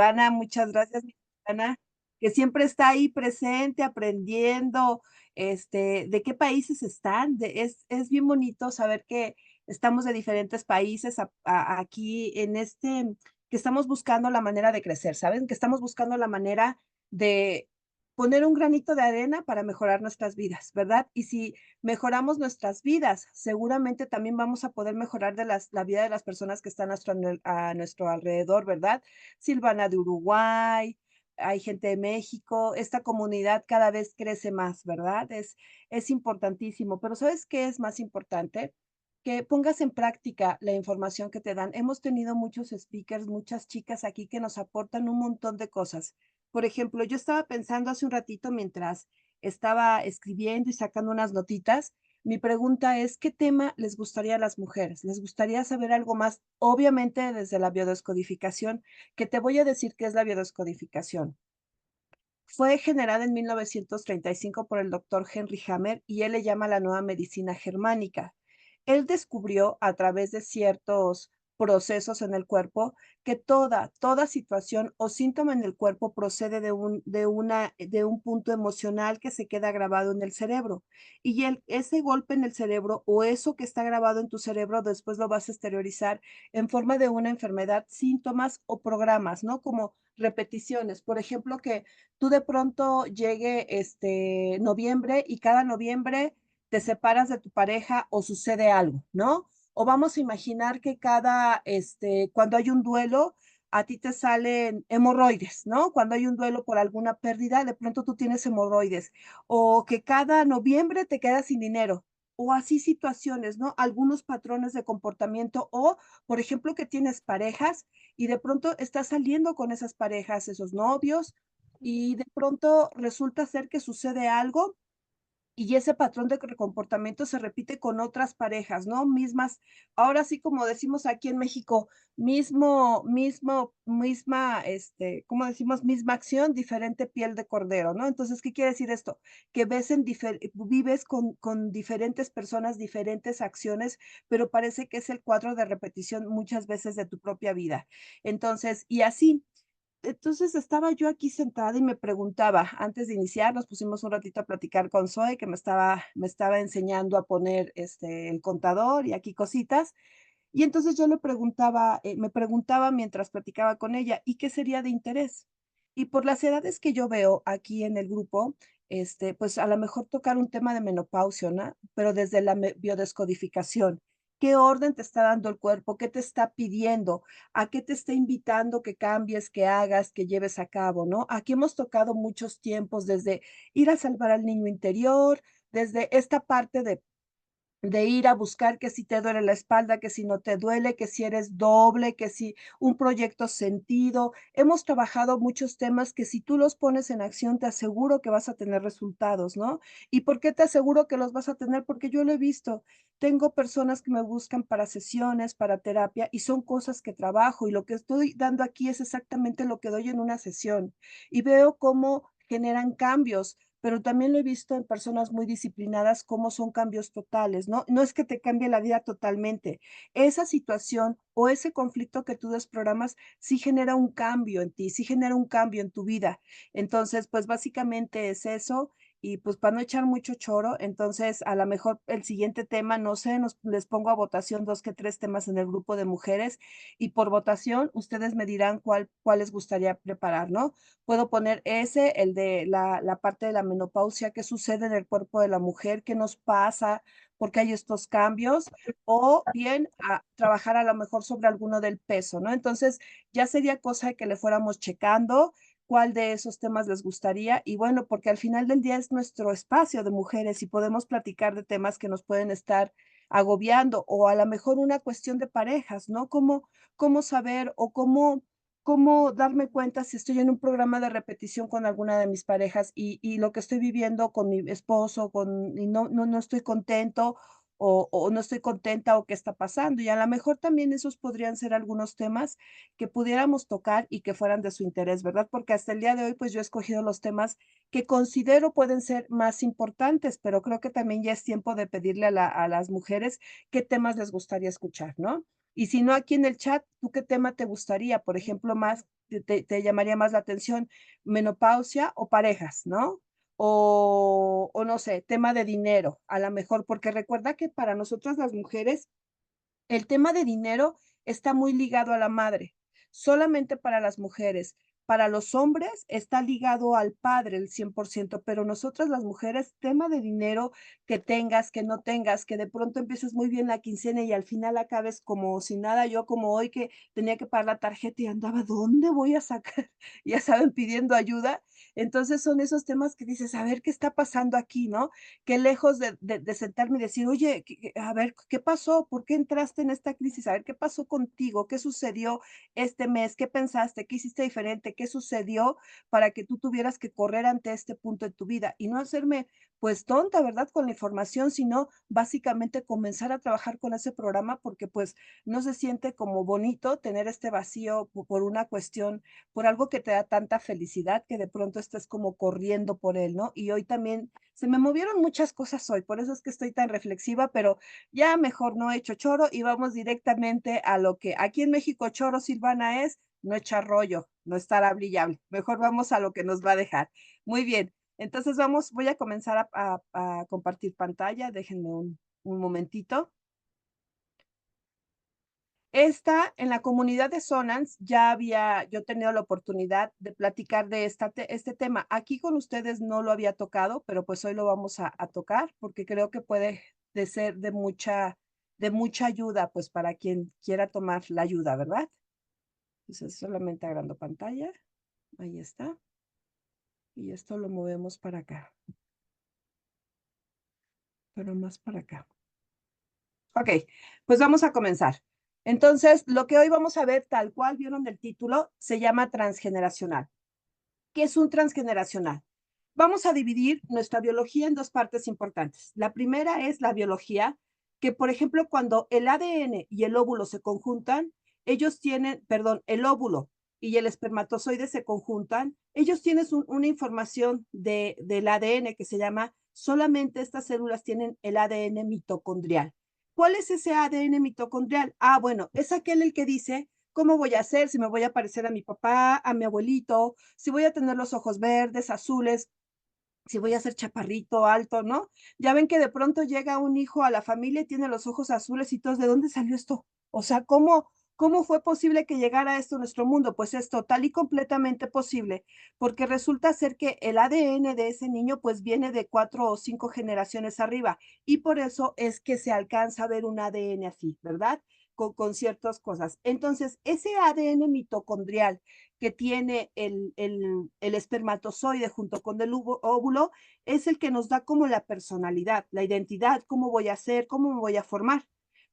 Silvana, muchas gracias, mi Silvana, que siempre está ahí presente, aprendiendo, de qué países están. Es bien bonito saber que estamos de diferentes países aquí que estamos buscando la manera de crecer, ¿saben? Que estamos buscando la manera de poner un granito de arena para mejorar nuestras vidas, ¿verdad? Y si mejoramos nuestras vidas, seguramente también vamos a poder mejorar la vida de las personas que están a nuestro alrededor, ¿verdad? Silvana de Uruguay, hay gente de México, esta comunidad cada vez crece más, ¿verdad? Es importantísimo, pero ¿sabes qué es más importante? Que pongas en práctica la información que te dan. Hemos tenido muchos speakers, muchas chicas aquí que nos aportan un montón de cosas. Por ejemplo, yo estaba pensando hace un ratito mientras estaba escribiendo y sacando unas notitas. Mi pregunta es, ¿qué tema les gustaría a las mujeres? ¿Les gustaría saber algo más? Obviamente desde la biodescodificación, que te voy a decir qué es la biodescodificación. Fue generada en 1935 por el doctor Henry Hammer y él le llama la nueva medicina germánica. Él descubrió a través de ciertos procesos en el cuerpo que toda situación o síntoma en el cuerpo procede de un punto emocional que se queda grabado en el cerebro. Y ese golpe en el cerebro o eso que está grabado en tu cerebro después lo vas a exteriorizar en forma de una enfermedad, síntomas o programas, ¿no? Como repeticiones. Por ejemplo, que tú de pronto llegue noviembre y cada noviembre te separas de tu pareja o sucede algo, ¿no? O vamos a imaginar que cuando hay un duelo, a ti te salen hemorroides, ¿no? Cuando hay un duelo por alguna pérdida, de pronto tú tienes hemorroides. O que cada noviembre te quedas sin dinero. O así situaciones, ¿no? Algunos patrones de comportamiento. O, por ejemplo, que tienes parejas y de pronto estás saliendo con esas parejas, esos novios, y de pronto resulta ser que sucede algo y ese patrón de comportamiento se repite con otras parejas, ¿no? Mismas, ahora sí como decimos aquí en México, misma, ¿cómo decimos? Misma acción, diferente piel de cordero, ¿no? Entonces, ¿qué quiere decir esto? Que vives con diferentes personas, diferentes acciones, pero parece que es el cuadro de repetición muchas veces de tu propia vida. Entonces, y así. Entonces estaba yo aquí sentada y me preguntaba, antes de iniciar, nos pusimos un ratito a platicar con Zoe, que me estaba enseñando a poner el contador y aquí cositas. Y entonces yo me preguntaba mientras platicaba con ella, ¿y qué sería de interés? Y por las edades que yo veo aquí en el grupo, pues a lo mejor tocar un tema de menopausia, ¿no? Pero desde la biodescodificación. ¿Qué orden te está dando el cuerpo? ¿Qué te está pidiendo? ¿A qué te está invitando que cambies, que hagas, que lleves a cabo, no? Aquí hemos tocado muchos tiempos, desde ir a salvar al niño interior, desde esta parte de ir a buscar que si te duele la espalda, que si no te duele, que si eres doble, que si un proyecto sentido. Hemos trabajado muchos temas que si tú los pones en acción, te aseguro que vas a tener resultados, ¿no? ¿Y por qué te aseguro que los vas a tener? Porque yo lo he visto. Tengo personas que me buscan para sesiones, para terapia, y son cosas que trabajo, y lo que estoy dando aquí es exactamente lo que doy en una sesión. Y veo cómo generan cambios, pero también lo he visto en personas muy disciplinadas cómo son cambios totales, ¿no? No es que te cambie la vida totalmente. Esa situación o ese conflicto que tú desprogramas sí genera un cambio en ti, sí genera un cambio en tu vida. Entonces, pues básicamente es eso. Y pues para no echar mucho choro, entonces a lo mejor el siguiente tema, no sé, les pongo a votación dos que tres temas en el grupo de mujeres y por votación ustedes me dirán cuál les gustaría preparar, ¿no? Puedo poner ese, el de la parte de la menopausia, qué sucede en el cuerpo de la mujer, qué nos pasa, por qué hay estos cambios, o bien a trabajar a lo mejor sobre alguno del peso, ¿no? Entonces, ya sería cosa de que le fuéramos checando cuál de esos temas les gustaría y bueno, porque al final del día es nuestro espacio de mujeres y podemos platicar de temas que nos pueden estar agobiando o a lo mejor una cuestión de parejas, ¿no? Cómo saber o cómo darme cuenta si estoy en un programa de repetición con alguna de mis parejas y lo que estoy viviendo con mi esposo, y no estoy contento o no estoy contenta o qué está pasando. Y a lo mejor también esos podrían ser algunos temas que pudiéramos tocar y que fueran de su interés, ¿verdad? Porque hasta el día de hoy, pues yo he escogido los temas que considero pueden ser más importantes, pero creo que también ya es tiempo de pedirle a las mujeres qué temas les gustaría escuchar, ¿no? Y si no, aquí en el chat, ¿tú qué tema te gustaría? Por ejemplo, más te llamaría más la atención? Menopausia o parejas, ¿no? O no sé, tema de dinero, a la mejor, porque recuerda que para nosotras las mujeres el tema de dinero está muy ligado a la madre, solamente para las mujeres. Para los hombres está ligado al padre el 100%, pero nosotras las mujeres, tema de dinero, que tengas, que no tengas, que de pronto empieces muy bien la quincena y al final acabes como si nada. Yo como hoy que tenía que pagar la tarjeta y andaba, ¿dónde voy a sacar? Ya saben, pidiendo ayuda. Entonces son esos temas que dices, a ver qué está pasando aquí, ¿no? Que lejos de sentarme y decir: "Oye, a ver, ¿qué pasó? ¿Por qué entraste en esta crisis? A ver, ¿qué pasó contigo? ¿Qué sucedió este mes? ¿Qué pensaste? ¿Qué hiciste diferente? ¿Qué sucedió para que tú tuvieras que correr ante este punto de tu vida?". Y no hacerme, pues, tonta, ¿verdad?, con la información, sino básicamente comenzar a trabajar con ese programa, porque, pues, no se siente como bonito tener este vacío por una cuestión, por algo que te da tanta felicidad, que de pronto estés como corriendo por él, ¿no? Y hoy también se me movieron muchas cosas hoy, por eso es que estoy tan reflexiva, pero ya mejor no he hecho choro y vamos directamente a lo que aquí en México choro, Silvana, es no echar rollo, no estar hable y hable. Mejor vamos a lo que nos va a dejar. Muy bien, entonces voy a comenzar a compartir pantalla, déjenme un momentito. En la comunidad de Sonans ya había yo tenido la oportunidad de platicar de este tema. Aquí con ustedes no lo había tocado, pero pues hoy lo vamos a tocar porque creo que puede de ser de mucha ayuda, pues para quien quiera tomar la ayuda, ¿verdad? Entonces solamente agrando pantalla, ahí está, y esto lo movemos para acá, pero más para acá. Ok, pues vamos a comenzar. Entonces, lo que hoy vamos a ver, tal cual vieron del título, se llama transgeneracional. ¿Qué es un transgeneracional? Vamos a dividir nuestra biología en dos partes importantes. La primera es la biología, que por ejemplo, cuando el ADN y el óvulo se conjuntan, ellos tienen, perdón, el óvulo y el espermatozoide se conjuntan, ellos tienen una información del ADN que se llama, solamente estas células tienen el ADN mitocondrial. ¿Cuál es ese ADN mitocondrial? Ah, bueno, es aquel el que dice cómo voy a hacer, si me voy a parecer a mi papá, a mi abuelito, si voy a tener los ojos verdes, azules, si voy a ser chaparrito, alto, ¿no? Ya ven que de pronto llega un hijo a la familia y tiene los ojos azules y todos, ¿de dónde salió esto? O sea, ¿cómo fue posible que llegara esto a nuestro mundo? Pues es total y completamente posible, porque resulta ser que el ADN de ese niño pues viene de 4 o 5 generaciones arriba y por eso es que se alcanza a ver un ADN así, ¿verdad? Con ciertas cosas. Entonces, ese ADN mitocondrial que tiene el espermatozoide junto con el óvulo es el que nos da como la personalidad, la identidad, cómo voy a ser, cómo me voy a formar.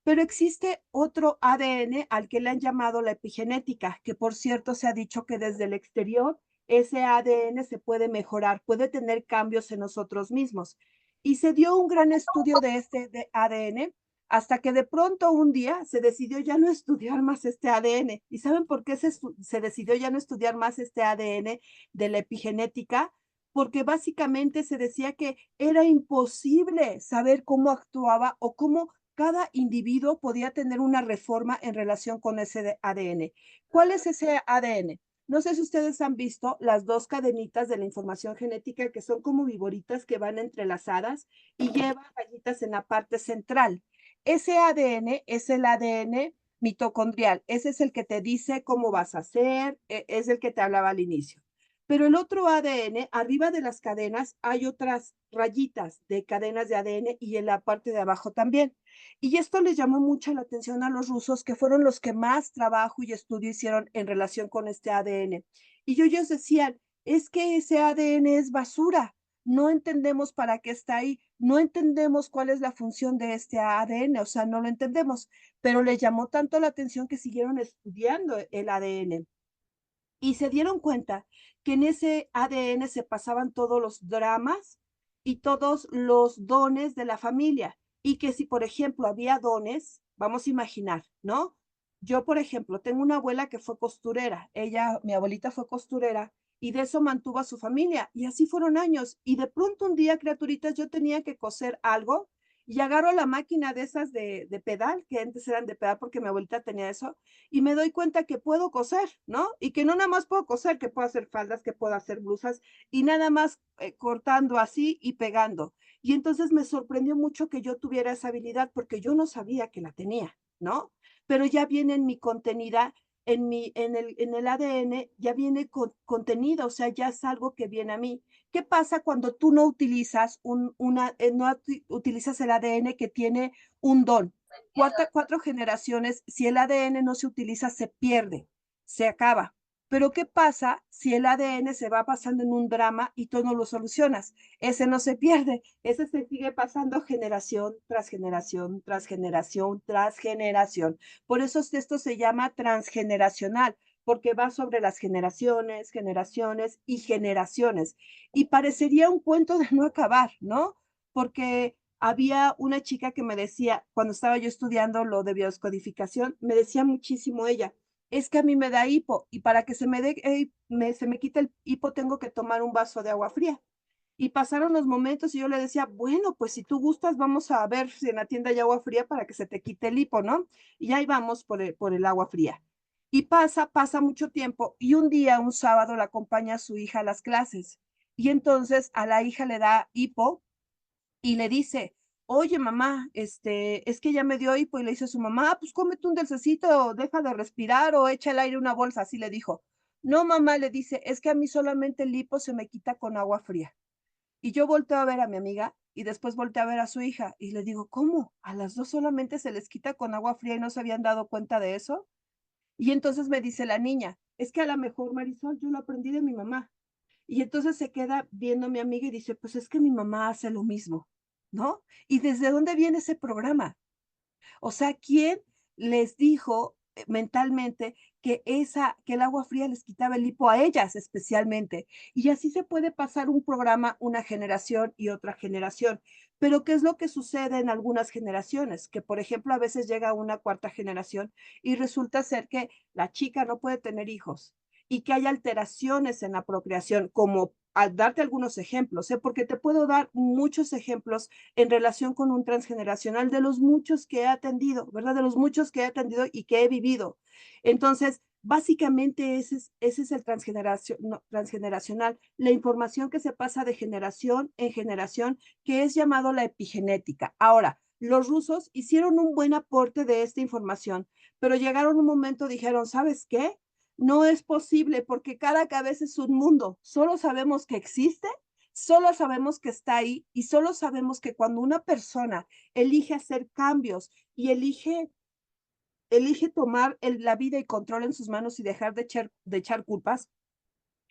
Pero existe otro ADN al que le han llamado la epigenética, que por cierto se ha dicho que desde el exterior ese ADN se puede mejorar, puede tener cambios en nosotros mismos. Y se dio un gran estudio de este ADN hasta que de pronto un día se decidió ya no estudiar más este ADN. ¿Y saben por qué se decidió ya no estudiar más este ADN de la epigenética? Porque básicamente se decía que era imposible saber cómo actuaba o cómo cada individuo podía tener una reforma en relación con ese ADN. ¿Cuál es ese ADN? No sé si ustedes han visto las dos cadenitas de la información genética que son como viboritas que van entrelazadas y llevan rayitas en la parte central. Ese ADN es el ADN mitocondrial. Ese es el que te dice cómo vas a hacer, es el que te hablaba al inicio. Pero el otro ADN, arriba de las cadenas, hay otras rayitas de cadenas de ADN y en la parte de abajo también. Y esto les llamó mucho la atención a los rusos, que fueron los que más trabajo y estudio hicieron en relación con este ADN. Y ellos decían, es que ese ADN es basura, no entendemos para qué está ahí, no entendemos cuál es la función de este ADN, o sea, no lo entendemos, pero les llamó tanto la atención que siguieron estudiando el ADN y se dieron cuenta que en ese ADN se pasaban todos los dramas y todos los dones de la familia y que si, por ejemplo, había dones, vamos a imaginar, ¿no? Yo, por ejemplo, tengo una abuela que fue costurera, mi abuelita fue costurera y de eso mantuvo a su familia y así fueron años y de pronto un día, criaturitas, yo tenía que coser algo y agarro la máquina de esas de pedal, que antes eran de pedal porque mi abuelita tenía eso, y me doy cuenta que puedo coser, ¿no? Y que no nada más puedo coser, que puedo hacer faldas, que puedo hacer blusas, y nada más cortando así y pegando. Y entonces me sorprendió mucho que yo tuviera esa habilidad porque yo no sabía que la tenía, ¿no? Pero ya viene en mi contenida, en el ADN, ya viene contenido, o sea, ya es algo que viene a mí. ¿Qué pasa cuando tú no utilizas utilizas el ADN que tiene un don? Cuatro generaciones, si el ADN no se utiliza, se pierde, se acaba. Pero ¿qué pasa si el ADN se va pasando en un drama y tú no lo solucionas? Ese no se pierde, ese se sigue pasando generación tras generación, tras generación, tras generación. Por eso esto se llama transgeneracional, porque va sobre las generaciones, generaciones y generaciones. Y parecería un cuento de no acabar, ¿no? Porque había una chica que me decía, cuando estaba yo estudiando lo de bioscodificación, me decía muchísimo ella, es que a mí me da hipo y para que se me dé, se me quite el hipo tengo que tomar un vaso de agua fría. Y pasaron los momentos y yo le decía, bueno, pues si tú gustas, vamos a ver si en la tienda hay agua fría para que se te quite el hipo, ¿no? Y ahí vamos por el agua fría. Y pasa mucho tiempo y un día, un sábado, la acompaña a su hija a las clases. Y entonces a la hija le da hipo y le dice, oye, mamá, es que ya me dio hipo. Y le dice a su mamá, pues cómete un dulcecito, o deja de respirar o echa el aire en una bolsa. Así le dijo. No, mamá, le dice, es que a mí solamente el hipo se me quita con agua fría. Y yo volteo a ver a mi amiga y después volteo a ver a su hija y le digo, ¿cómo? ¿A las 2 solamente se les quita con agua fría y no se habían dado cuenta de eso? Y entonces me dice la niña, es que a lo mejor, Marisol, yo lo aprendí de mi mamá. Y entonces se queda viendo a mi amiga y dice, pues es que mi mamá hace lo mismo, ¿no? ¿Y desde dónde viene ese programa? O sea, ¿quién les dijo mentalmente que el agua fría les quitaba el hipo a ellas especialmente? Y así se puede pasar un programa una generación y otra generación. Pero ¿qué es lo que sucede en algunas generaciones? Que, por ejemplo, a veces llega una cuarta generación y resulta ser que la chica no puede tener hijos y que hay alteraciones en la procreación, como al darte algunos ejemplos, ¿eh? Porque te puedo dar muchos ejemplos en relación con un transgeneracional de los muchos que he atendido, ¿verdad? De los muchos que he atendido y que he vivido. Entonces, básicamente ese es el no, transgeneracional, la información que se pasa de generación en generación, que es llamado la epigenética. Ahora, los rusos hicieron un buen aporte de esta información, pero llegaron un momento, dijeron, ¿sabes qué? No es posible porque cada cabeza es un mundo. Solo sabemos que existe, solo sabemos que está ahí y solo sabemos que cuando una persona elige hacer cambios y elige tomar la vida y control en sus manos y dejar de echar culpas,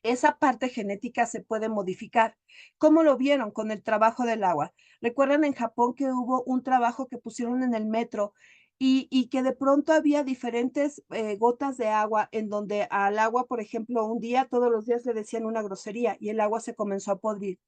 esa parte genética se puede modificar. ¿Cómo lo vieron con el trabajo del agua? ¿Recuerdan en Japón que hubo un trabajo que pusieron en el metro y que de pronto había diferentes gotas de agua en donde al agua, por ejemplo, un día, todos los días le decían una grosería y el agua se comenzó a podrir?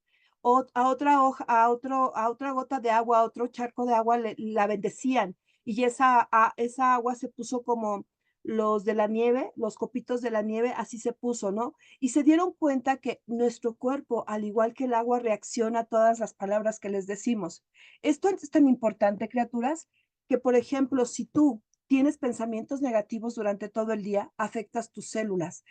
O a otra hoja, a otra gota de agua, a otro charco de agua la bendecían y esa agua se puso como los de la nieve, los copitos de la nieve, así se puso, ¿no? Y se dieron cuenta que nuestro cuerpo, al igual que el agua, reacciona a todas las palabras que les decimos. Esto es tan importante, criaturas, que, por ejemplo, si tú tienes pensamientos negativos durante todo el día, afectas tus células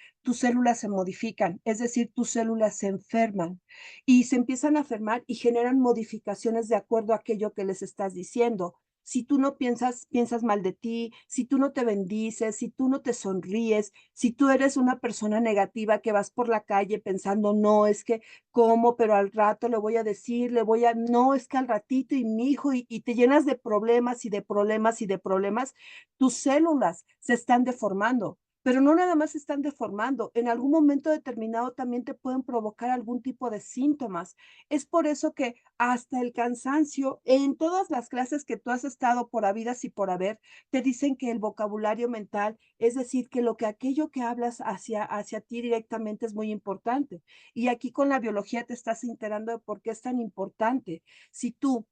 se modifican, es decir, tus células se enferman y se empiezan a enfermar y generan modificaciones de acuerdo a aquello que les estás diciendo. Si tú no piensas mal de ti, si tú no te bendices, si tú no te sonríes, si tú eres una persona negativa que vas por la calle pensando, no, es que, ¿cómo? Pero al rato le voy a decir, no, es que al ratito y mi hijo, y te llenas de problemas y de problemas y de problemas, tus células se están deformando. Pero no nada más se están deformando, en algún momento determinado también te pueden provocar algún tipo de síntomas. Es por eso que hasta el cansancio, en todas las clases que tú has estado por habidas y por haber, te dicen que el vocabulario mental, es decir, que aquello que hablas hacia ti directamente es muy importante. Y aquí con la biología te estás enterando de por qué es tan importante. Si tú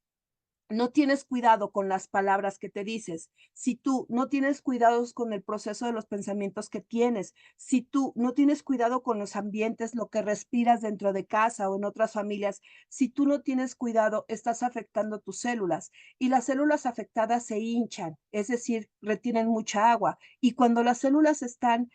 no tienes cuidado con las palabras que te dices, si tú no tienes cuidados con el proceso de los pensamientos que tienes, si tú no tienes cuidado con los ambientes, lo que respiras dentro de casa o en otras familias, si tú no tienes cuidado, estás afectando tus células y las células afectadas se hinchan, es decir, retienen mucha agua. Y cuando las células están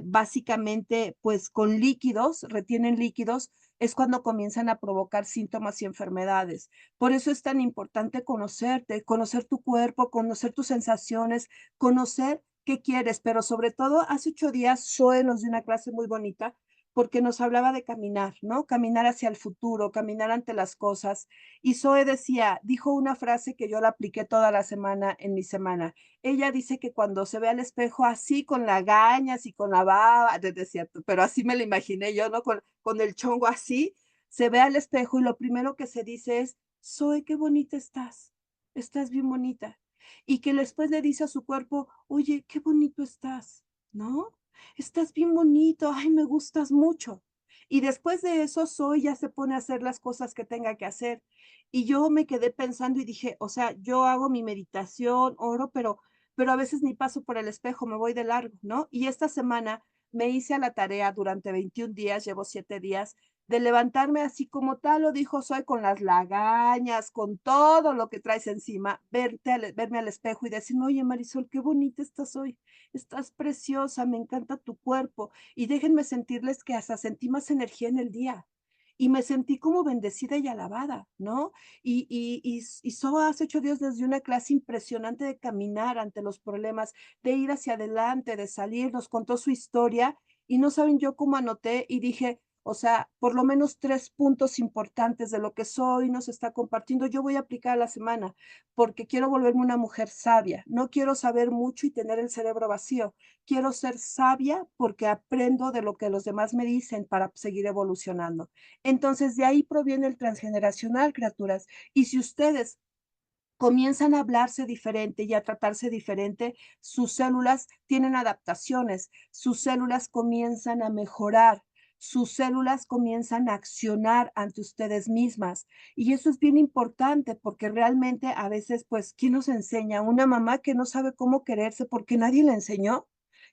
básicamente pues con líquidos, retienen líquidos, es cuando comienzan a provocar síntomas y enfermedades. Por eso es tan importante conocerte, conocer tu cuerpo, conocer tus sensaciones, conocer qué quieres, pero sobre todo hace 8 días Zoe nos dio una clase muy bonita porque nos hablaba de caminar, ¿no? Caminar hacia el futuro, caminar ante las cosas. Y Zoe decía, dijo una frase que yo la apliqué toda la semana en mi semana. Ella dice que cuando se ve al espejo así con lagañas y con la baba, es cierto, pero así me la imaginé yo, ¿no? Con el chongo así, se ve al espejo y lo primero que se dice es, Zoe, qué bonita estás, estás bien bonita. Y que después le dice a su cuerpo, oye, qué bonito estás, ¿no? Estás bien bonito, ay, me gustas mucho. Y después de eso, Zoe ya se pone a hacer las cosas que tenga que hacer. Y yo me quedé pensando y dije, o sea, yo hago mi meditación, oro, pero a veces ni paso por el espejo, me voy de largo, ¿no? Y esta semana me hice a la tarea durante 21 días, llevo 7 días, de levantarme así como tal lo dijo Zoe, con las lagañas, con todo lo que traes encima, verme al espejo y decirme: "Oye, Marisol, qué bonita estás hoy, estás preciosa, me encanta tu cuerpo". Y déjenme sentirles que hasta sentí más energía en el día, y me sentí como bendecida y alabada, ¿no? Y Zoe hace 8 días nos dio una clase impresionante de caminar ante los problemas, de ir hacia adelante, de salir, nos contó su historia, y no saben yo cómo anoté y dije: o sea, por lo menos 3 puntos importantes de lo que soy nos está compartiendo. Yo voy a aplicar a la semana, porque quiero volverme una mujer sabia. No quiero saber mucho y tener el cerebro vacío. Quiero ser sabia porque aprendo de lo que los demás me dicen para seguir evolucionando. Entonces, de ahí proviene el transgeneracional, criaturas. Y si ustedes comienzan a hablarse diferente y a tratarse diferente, sus células tienen adaptaciones, sus células comienzan a mejorar, sus células comienzan a accionar ante ustedes mismas. Y eso es bien importante porque realmente a veces, pues, ¿quién nos enseña? Una mamá que no sabe cómo quererse porque nadie le enseñó,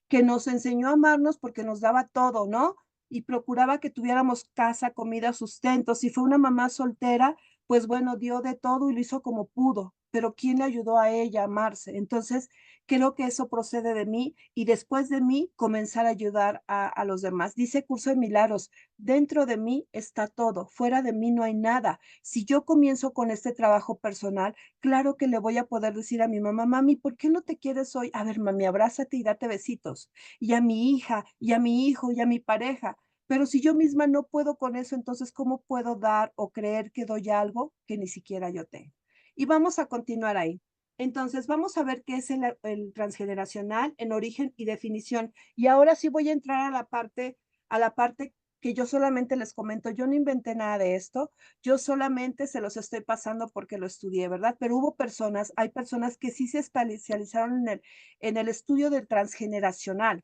que nos enseñó a amarnos porque nos daba todo, ¿no? Y procuraba que tuviéramos casa, comida, sustento. Si fue una mamá soltera, pues bueno, dio de todo y lo hizo como pudo, pero ¿quién le ayudó a ella a amarse? Entonces, creo que eso procede de mí y después de mí comenzar a ayudar a los demás. Dice Curso de Milagros, dentro de mí está todo, fuera de mí no hay nada. Si yo comienzo con este trabajo personal, claro que le voy a poder decir a mi mamá, mami, ¿por qué no te quieres hoy? A ver, mami, abrázate y date besitos. Y a mi hija, y a mi hijo, y a mi pareja. Pero si yo misma no puedo con eso, entonces, ¿cómo puedo dar o creer que doy algo que ni siquiera yo tengo? Y vamos a continuar ahí. Entonces, vamos a ver qué es el transgeneracional en origen y definición. Y ahora sí voy a entrar a la parte que yo solamente les comento. Yo no inventé nada de esto, yo solamente se los estoy pasando porque lo estudié, ¿verdad? Pero hubo personas, hay personas que sí se especializaron en el estudio del transgeneracional.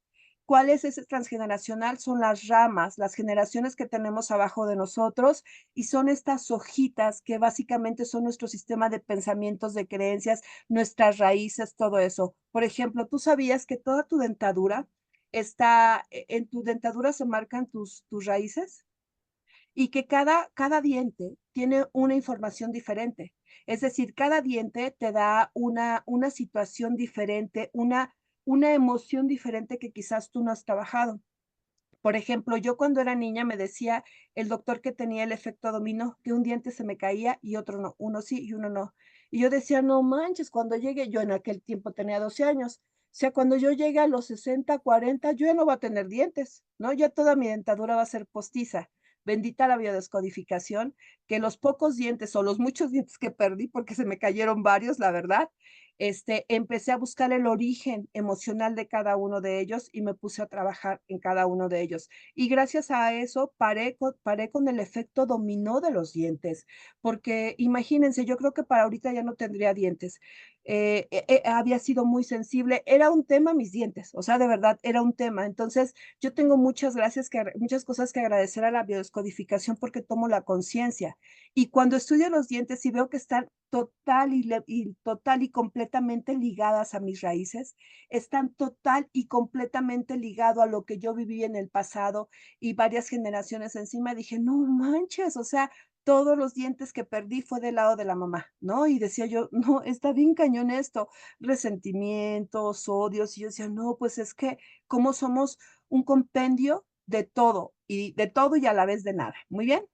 ¿Cuál es ese transgeneracional? Son las ramas, las generaciones que tenemos abajo de nosotros y son estas hojitas que básicamente son nuestro sistema de pensamientos, de creencias, nuestras raíces, todo eso. Por ejemplo, ¿tú sabías que toda tu dentadura en tu dentadura se marcan tus raíces? Y que cada diente tiene una información diferente. Es decir, cada diente te da una situación diferente, una emoción diferente que quizás tú no has trabajado. Por ejemplo, yo cuando era niña me decía el doctor que tenía el efecto dominó, que un diente se me caía y otro no, uno sí y uno no. Y yo decía, no manches, cuando llegue, yo en aquel tiempo tenía 12 años, o sea, cuando yo llegue a los 60, 40, yo ya no voy a tener dientes, ¿no? Ya toda mi dentadura va a ser postiza. Bendita la biodescodificación, que los pocos dientes o los muchos dientes que perdí, porque se me cayeron varios, la verdad, empecé a buscar el origen emocional de cada uno de ellos y me puse a trabajar en cada uno de ellos. Y gracias a eso paré con el efecto dominó de los dientes, porque imagínense, yo creo que para ahorita ya no tendría dientes. había sido muy sensible. Era un tema mis dientes, o sea, de verdad, era un tema. Entonces, yo tengo muchas cosas que agradecer a la biodescodificación porque tomo la conciencia. Y cuando estudio los dientes y veo que están total y completamente ligadas a mis raíces, están total y completamente ligado a lo que yo viví en el pasado y varias generaciones encima, dije: "No manches", o sea, todos los dientes que perdí fue del lado de la mamá, ¿no? Y decía yo: "No, está bien cañón esto", resentimientos, odios, y yo decía: "No, pues es que cómo somos un compendio de todo y a la vez de nada". Muy bien.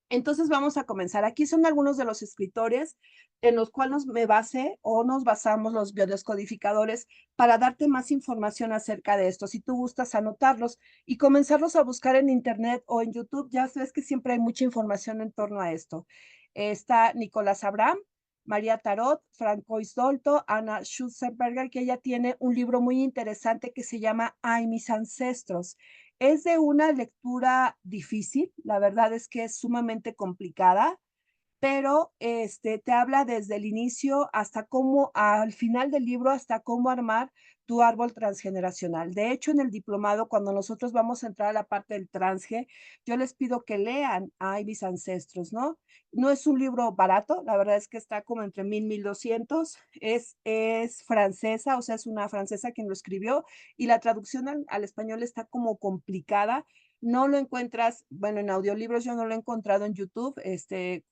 Entonces vamos a comenzar. Aquí son algunos de los escritores en los cuales me basé o nos basamos los biodescodificadores para darte más información acerca de esto. Si tú gustas anotarlos y comenzarlos a buscar en internet o en YouTube, ya sabes que siempre hay mucha información en torno a esto. Está Nicolás Abraham, María Tarot, Francois Dolto, Ana Schutzenberger, que ella tiene un libro muy interesante que se llama Ay, mis ancestros. Es de una lectura difícil, la verdad es que es sumamente complicada, pero, te habla desde el inicio hasta cómo al final del libro, hasta cómo armar tu árbol transgeneracional. De hecho, en el diplomado, cuando nosotros vamos a entrar a la parte del transge, yo les pido que lean Ay, mis ancestros, ¿no? No es un libro barato, la verdad es que está como entre 1,000, 1,200. Es francesa, o sea, es una francesa quien lo escribió, y la traducción al español está como complicada, no lo encuentras, bueno, en audiolibros yo no lo he encontrado en YouTube,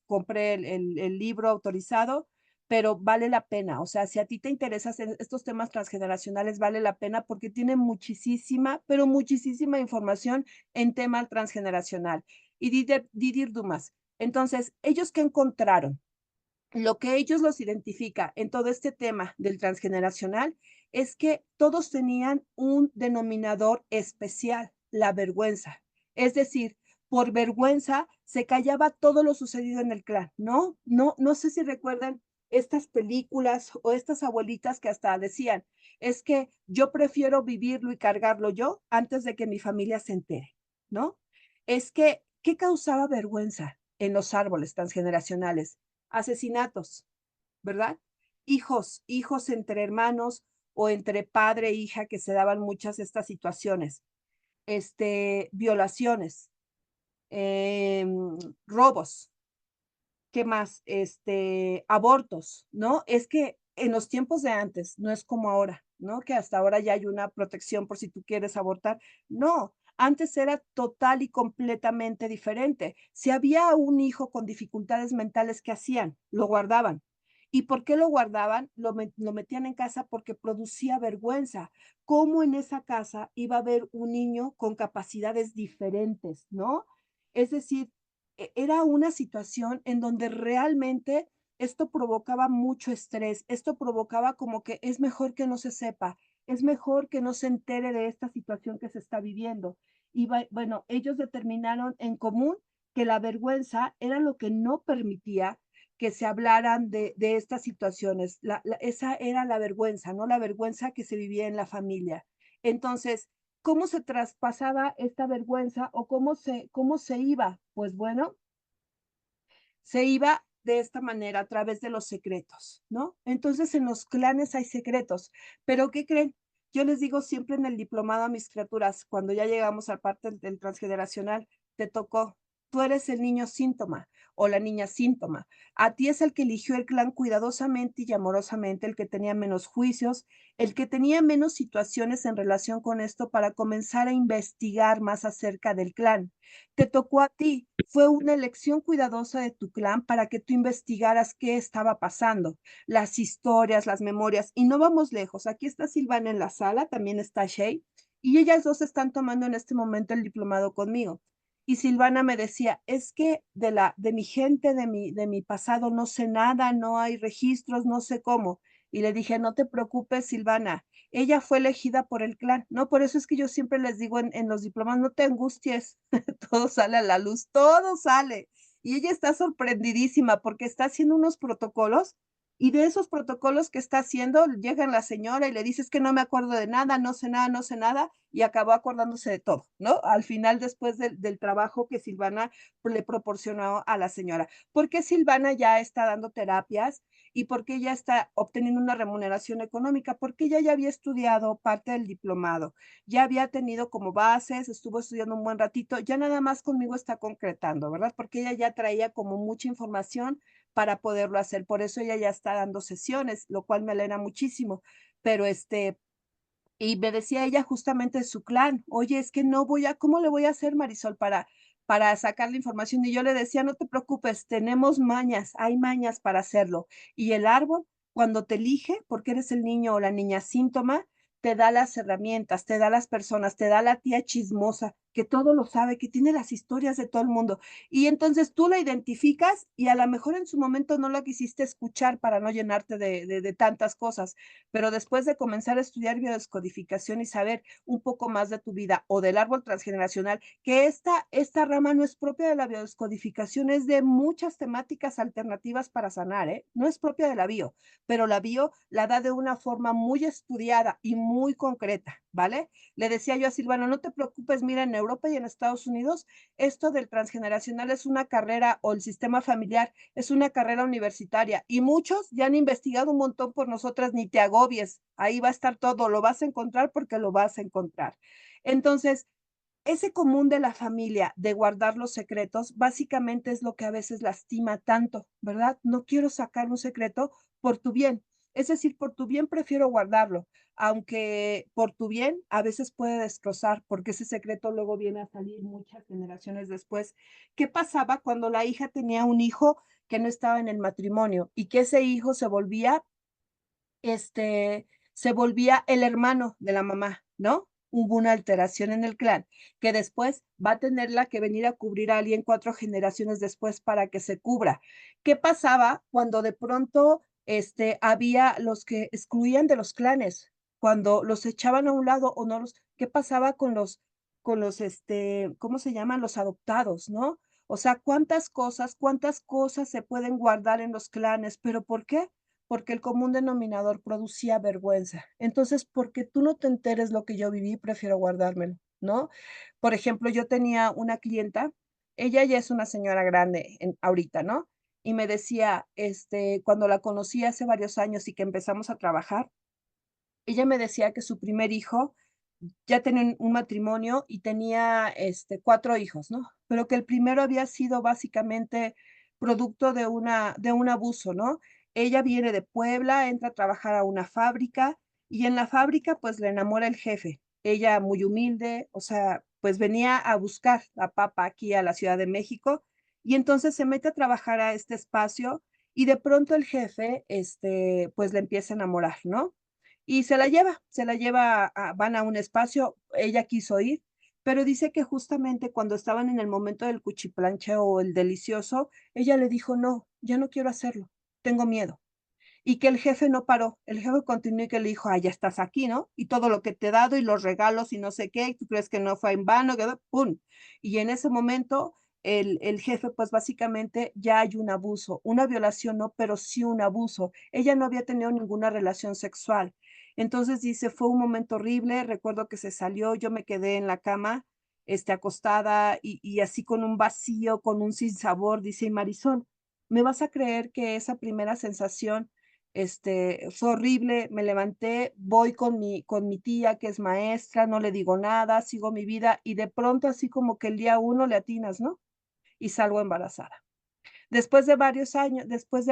compré el libro autorizado, pero vale la pena. O sea, si a ti te interesan estos temas transgeneracionales, vale la pena porque tiene muchísima, pero muchísima información en tema transgeneracional. Y Didier Dumas. Entonces, ¿ellos qué encontraron? Lo que ellos los identifica en todo este tema del transgeneracional es que todos tenían un denominador especial, la vergüenza. Es decir, por vergüenza se callaba todo lo sucedido en el clan, ¿no? No sé si recuerdan estas películas o estas abuelitas que hasta decían, es que yo prefiero vivirlo y cargarlo yo antes de que mi familia se entere, ¿no? Es que, ¿qué causaba vergüenza en los árboles transgeneracionales? Asesinatos, ¿verdad? Hijos entre hermanos o entre padre e hija que se daban muchas estas situaciones, violaciones, robos, ¿qué más? Abortos, ¿no? Es que en los tiempos de antes, no es como ahora, ¿no? Que hasta ahora ya hay una protección por si tú quieres abortar. No, antes era total y completamente diferente. Si había un hijo con dificultades mentales, ¿qué hacían? Lo guardaban. ¿Y por qué lo guardaban? Lo metían en casa porque producía vergüenza. ¿Cómo en esa casa iba a haber un niño con capacidades diferentes, no? Es decir, era una situación en donde realmente esto provocaba mucho estrés, esto provocaba como que es mejor que no se sepa, es mejor que no se entere de esta situación que se está viviendo. Y bueno, ellos determinaron en común que la vergüenza era lo que no permitía que se hablaran de estas situaciones. Esa era la vergüenza, ¿no? La vergüenza que se vivía en la familia. Entonces, ¿cómo se traspasaba esta vergüenza o cómo se iba? Pues bueno, se iba de esta manera a través de los secretos, ¿no? Entonces, en los clanes hay secretos, pero ¿qué creen? Yo les digo siempre en el diplomado a mis criaturas, cuando ya llegamos a parte del transgeneracional, te tocó, tú eres el niño síntoma o la niña síntoma. A ti es el que eligió el clan cuidadosamente y amorosamente, el que tenía menos juicios, el que tenía menos situaciones en relación con esto para comenzar a investigar más acerca del clan. Te tocó a ti. Fue una elección cuidadosa de tu clan para que tú investigaras qué estaba pasando, las historias, las memorias. Y no vamos lejos. Aquí está Silvana en la sala, también está Shay, y ellas dos están tomando en este momento el diplomado conmigo. Y Silvana me decía, es que de mi gente, de mi pasado, no sé nada, no hay registros, no sé cómo. Y le dije, no te preocupes, Silvana, ella fue elegida por el clan, ¿no? Por eso es que yo siempre les digo en los diplomas, no te angusties, todo sale a la luz, todo sale. Y ella está sorprendidísima porque está haciendo unos protocolos Y de esos protocolos que está haciendo, llega la señora y le dice: "Es que no me acuerdo de nada, no sé nada, no sé nada", y acabó acordándose de todo, ¿no? Al final, después del trabajo que Silvana le proporcionó a la señora. ¿Por qué Silvana ya está dando terapias y por qué ella está obteniendo una remuneración económica? Porque ella ya había estudiado parte del diplomado, ya había tenido como bases, estuvo estudiando un buen ratito, ya nada más conmigo está concretando, ¿verdad? Porque ella ya traía como mucha información para poderlo hacer. Por eso ella ya está dando sesiones, lo cual me alegra muchísimo. Pero, y me decía ella justamente de su clan: "Oye, es que no voy a ¿cómo le voy a hacer, Marisol, para sacar la información?". Y yo le decía: "No te preocupes, tenemos mañas, hay mañas para hacerlo". Y el árbol, cuando te elige, porque eres el niño o la niña síntoma, te da las herramientas, te da las personas, te da la tía chismosa, que todo lo sabe, que tiene las historias de todo el mundo. Y entonces tú la identificas y a lo mejor en su momento no la quisiste escuchar para no llenarte de tantas cosas, pero después de comenzar a estudiar biodescodificación y saber un poco más de tu vida o del árbol transgeneracional, que esta rama no es propia de la biodescodificación, es de muchas temáticas alternativas para sanar, ¿eh? No es propia de la bio, pero la bio la da de una forma muy estudiada y muy concreta, ¿vale? Le decía yo a Silvana: "No te preocupes, mira, en Europa y en Estados Unidos, esto del transgeneracional es una carrera o el sistema familiar es una carrera universitaria y muchos ya han investigado un montón por nosotras, ni te agobies, ahí va a estar todo, lo vas a encontrar porque lo vas a encontrar". Entonces, ese común de la familia de guardar los secretos, básicamente es lo que a veces lastima tanto, ¿verdad? No quiero sacar un secreto por tu bien. Es decir, por tu bien prefiero guardarlo, aunque por tu bien a veces puede destrozar, porque ese secreto luego viene a salir muchas generaciones después. ¿Qué pasaba cuando la hija tenía un hijo que no estaba en el matrimonio y que ese hijo se volvía el hermano de la mamá, ¿no? Hubo una alteración en el clan, que después va a tenerla que venir a cubrir a alguien 4 generaciones después para que se cubra. ¿Qué pasaba cuando de pronto, había los que excluían de los clanes? Cuando los echaban a un lado o no los ¿qué pasaba con los, ¿cómo se llaman? Los adoptados, ¿no? O sea, cuántas cosas se pueden guardar en los clanes, ¿pero por qué? Porque el común denominador producía vergüenza. Entonces, porque tú no te enteres lo que yo viví, prefiero guardármelo, ¿no? Por ejemplo, yo tenía una clienta, ella ya es una señora grande ahorita, ¿no? Y me decía, cuando la conocí hace varios años y que empezamos a trabajar, ella me decía que su primer hijo ya tenía un matrimonio y tenía, 4 hijos, ¿no? Pero que el primero había sido básicamente producto de un abuso, ¿no? Ella viene de Puebla, entra a trabajar a una fábrica y en la fábrica, pues, la enamora el jefe. Ella muy humilde, o sea, pues, venía a buscar la papa aquí a la Ciudad de México y entonces se mete a trabajar a este espacio y de pronto el jefe, pues, la empieza a enamorar, ¿no? Y se la lleva van a un espacio, ella quiso ir, pero dice que justamente cuando estaban en el momento del cuchiplancheo o el delicioso, ella le dijo: "No, ya no quiero hacerlo, tengo miedo". Y que el jefe no paró, el jefe continuó y que le dijo: "Ah, ya estás aquí, ¿no? Y todo lo que te he dado y los regalos y no sé qué, y tú crees que no fue en vano", que pum. Y en ese momento el jefe, pues, básicamente ya hay un abuso, una violación no, pero sí un abuso. Ella no había tenido ninguna relación sexual. Entonces dice: "Fue un momento horrible, recuerdo que se salió, yo me quedé en la cama, acostada y así con un vacío, con un sinsabor", dice: "Y Marisol, ¿me vas a creer que esa primera sensación fue horrible, me levanté, voy con mi tía, que es maestra, no le digo nada, sigo mi vida, y de pronto, así como que el día uno le atinas, ¿no? Y salgo embarazada. Después de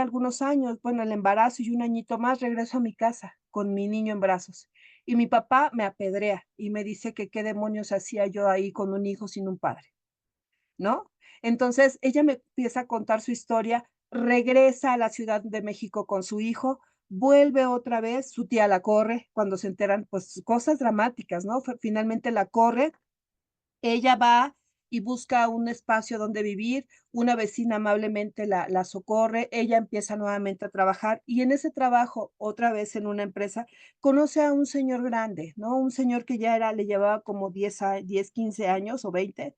algunos años, bueno, el embarazo y un añito más, regreso a mi casa con mi niño en brazos. Y mi papá me apedrea y me dice que qué demonios hacía yo ahí con un hijo sin un padre. ¿No? Entonces, ella me empieza a contar su historia, regresa a la Ciudad de México con su hijo, vuelve otra vez, su tía la corre cuando se enteran, pues, cosas dramáticas, ¿no? Finalmente la corre, ella va y busca un espacio donde vivir, una vecina amablemente la socorre, ella empieza nuevamente a trabajar y en ese trabajo, otra vez en una empresa, conoce a un señor grande, ¿no? Un señor que ya le llevaba como 10, 15 años o 20,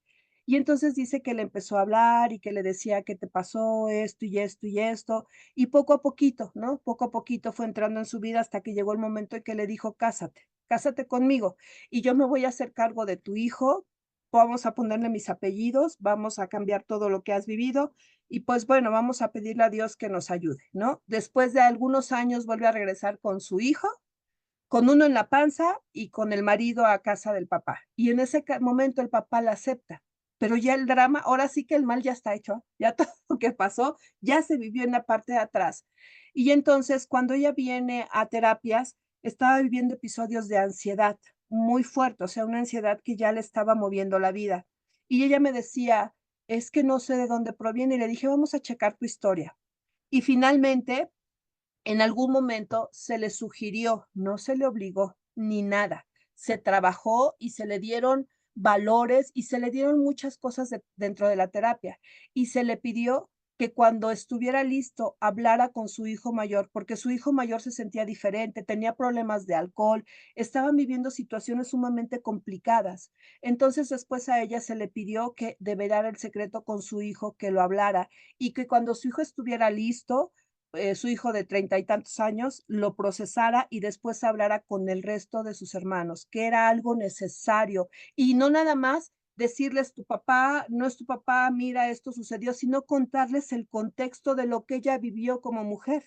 Y entonces dice que le empezó a hablar y que le decía: "¿Qué te pasó? Esto y esto y esto". Y poco a poquito, ¿no? Poco a poquito fue entrando en su vida hasta que llegó el momento en que le dijo: "Cásate, cásate conmigo y yo me voy a hacer cargo de tu hijo, vamos a ponerle mis apellidos, vamos a cambiar todo lo que has vivido y, pues, bueno, vamos a pedirle a Dios que nos ayude", ¿no? Después de algunos años vuelve a regresar con su hijo, con uno en la panza y con el marido a casa del papá. Y en ese momento el papá la acepta, pero ya el drama, ahora sí que el mal ya está hecho, ya todo lo que pasó ya se vivió en la parte de atrás. Y entonces cuando ella viene a terapias, estaba viviendo episodios de ansiedad muy fuerte, o sea, una ansiedad que ya le estaba moviendo la vida. Y ella me decía, es que no sé de dónde proviene. Y le dije, vamos a checar tu historia. Y finalmente en algún momento se le sugirió, no se le obligó ni nada. Se trabajó y se le dieron valores y se le dieron muchas cosas dentro de la terapia. Y se le pidió que cuando estuviera listo hablara con su hijo mayor, porque su hijo mayor se sentía diferente, tenía problemas de alcohol, estaban viviendo situaciones sumamente complicadas. Entonces después a ella se le pidió que develara el secreto con su hijo, que lo hablara y que cuando su hijo estuviera listo, su hijo de treinta y tantos años lo procesara y después hablara con el resto de sus hermanos, que era algo necesario. Y no nada más decirles, tu papá no es tu papá, mira, esto sucedió, sino contarles el contexto de lo que ella vivió como mujer.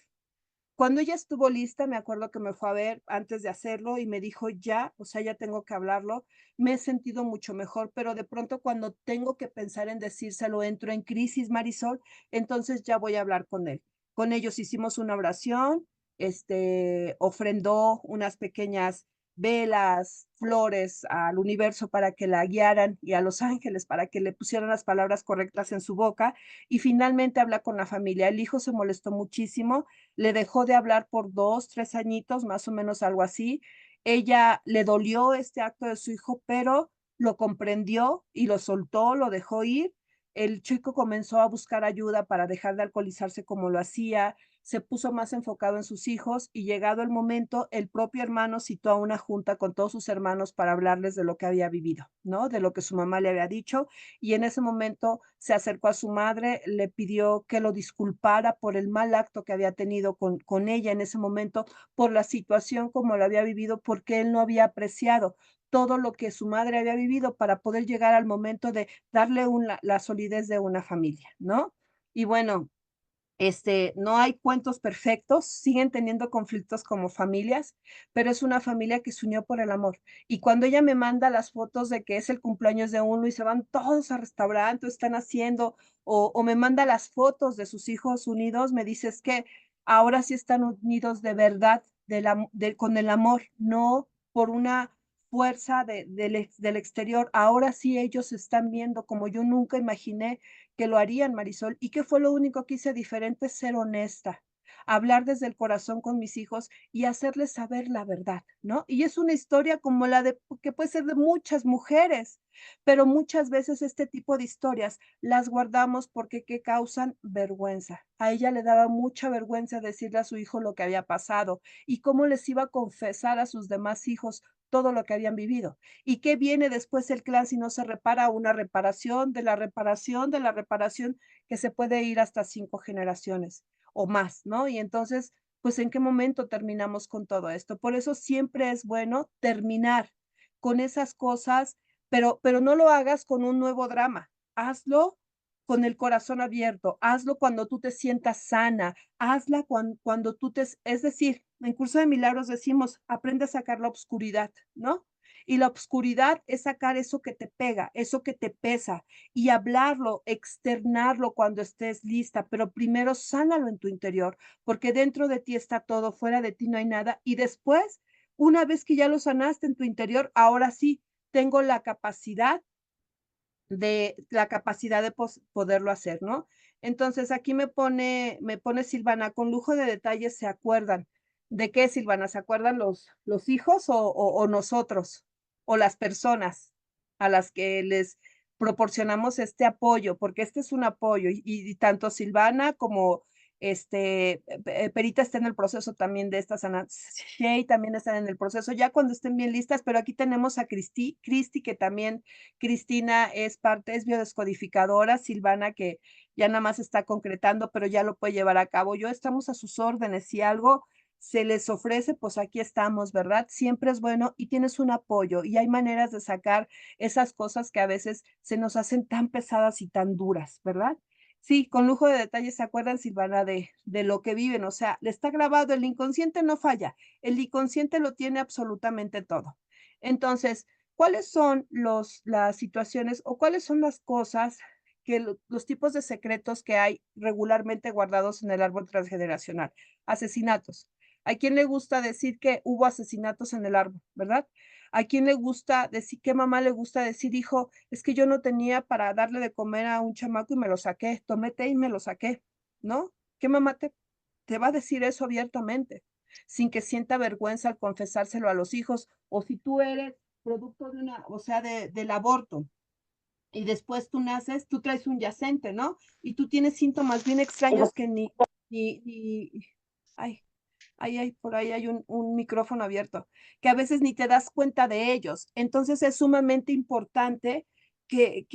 Cuando ella estuvo lista, me acuerdo que me fue a ver antes de hacerlo y me dijo, ya, o sea, ya tengo que hablarlo, me he sentido mucho mejor, pero de pronto cuando tengo que pensar en decírselo, entro en crisis, Marisol, entonces ya voy a hablar con él. Con ellos hicimos una oración, ofrendó unas pequeñas velas, flores al universo para que la guiaran y a los ángeles para que le pusieran las palabras correctas en su boca y finalmente habla con la familia. El hijo se molestó muchísimo, le dejó de hablar por 2, 3 añitos, más o menos algo así. Ella le dolió este acto de su hijo, pero lo comprendió y lo soltó, lo dejó ir. El chico comenzó a buscar ayuda para dejar de alcoholizarse como lo hacía, se puso más enfocado en sus hijos y llegado el momento, el propio hermano citó a una junta con todos sus hermanos para hablarles de lo que había vivido, ¿no? De lo que su mamá le había dicho y en ese momento se acercó a su madre, le pidió que lo disculpara por el mal acto que había tenido con ella en ese momento, por la situación como lo había vivido, porque él no había apreciado todo lo que su madre había vivido para poder llegar al momento de darle la solidez de una familia, ¿no? Y bueno, no hay cuentos perfectos, siguen teniendo conflictos como familias, pero es una familia que se unió por el amor. Y cuando ella me manda las fotos de que es el cumpleaños de uno y se van todos al restaurante, o están haciendo, o me manda las fotos de sus hijos unidos, me dice: "Es que ahora sí están unidos de verdad, con el amor, no por una fuerza del exterior. Ahora sí ellos se están viendo como yo nunca imaginé que lo harían, Marisol. ¿Y qué fue lo único que hice diferente? Ser honesta, hablar desde el corazón con mis hijos y hacerles saber la verdad, ¿no? Y es una historia como la de que puede ser de muchas mujeres, pero muchas veces este tipo de historias las guardamos porque ¿qué causan? Vergüenza. A ella le daba mucha vergüenza decirle a su hijo lo que había pasado y cómo les iba a confesar a sus demás hijos todo lo que habían vivido. ¿Y qué viene después el clan si no se repara? Una reparación de la reparación de la reparación que se puede ir hasta 5 generaciones o más, ¿no? Y entonces, pues, ¿en qué momento terminamos con todo esto? Por eso siempre es bueno terminar con esas cosas, pero no lo hagas con un nuevo drama. Hazlo con el corazón abierto, hazlo cuando tú te sientas sana, hazla cuando tú es decir, en Curso de Milagros decimos: "Aprende a sacar la obscuridad", ¿no? Y la obscuridad es sacar eso que te pega, eso que te pesa, y hablarlo, externarlo cuando estés lista, pero primero sánalo en tu interior, porque dentro de ti está todo, fuera de ti no hay nada. Y después, una vez que ya lo sanaste en tu interior, ahora sí, tengo la capacidad de poderlo hacer, ¿no? Entonces, aquí me pone Silvana, con lujo de detalles se acuerdan. ¿De qué, Silvana? ¿Se acuerdan los hijos o nosotros? O las personas a las que les proporcionamos este apoyo, porque este es un apoyo, y tanto Silvana como Perita está en el proceso también de estas, Ana Shey también están en el proceso, ya cuando estén bien listas, pero aquí tenemos a Cristi, que también Cristina es biodescodificadora, Silvana, que ya nada más está concretando, pero ya lo puede llevar a cabo. Yo estamos a sus órdenes, si algo se les ofrece, pues aquí estamos, ¿verdad? Siempre es bueno y tienes un apoyo y hay maneras de sacar esas cosas que a veces se nos hacen tan pesadas y tan duras, ¿verdad? Sí, con lujo de detalles se acuerdan, Silvana, de lo que viven, o sea, le está grabado, el inconsciente no falla, el inconsciente lo tiene absolutamente todo. Entonces, ¿cuáles son las situaciones o cuáles son las cosas que los tipos de secretos que hay regularmente guardados en el árbol transgeneracional? Asesinatos. ¿A quién le gusta decir que hubo asesinatos en el árbol, verdad? ¿A quién le gusta decir, qué mamá le gusta decir, hijo, es que yo no tenía para darle de comer a un chamaco y me lo saqué, tomé té y me lo saqué, ¿no? ¿Qué mamá te va a decir eso abiertamente, sin que sienta vergüenza al confesárselo a los hijos? O si tú eres producto de una, o sea, del aborto, y después tú naces, tú traes un yacente, ¿no? Y tú tienes síntomas bien extraños que ni, ay, por ahí hay un micrófono abierto, que a veces ni te das cuenta de ellos. Entonces es sumamente importante que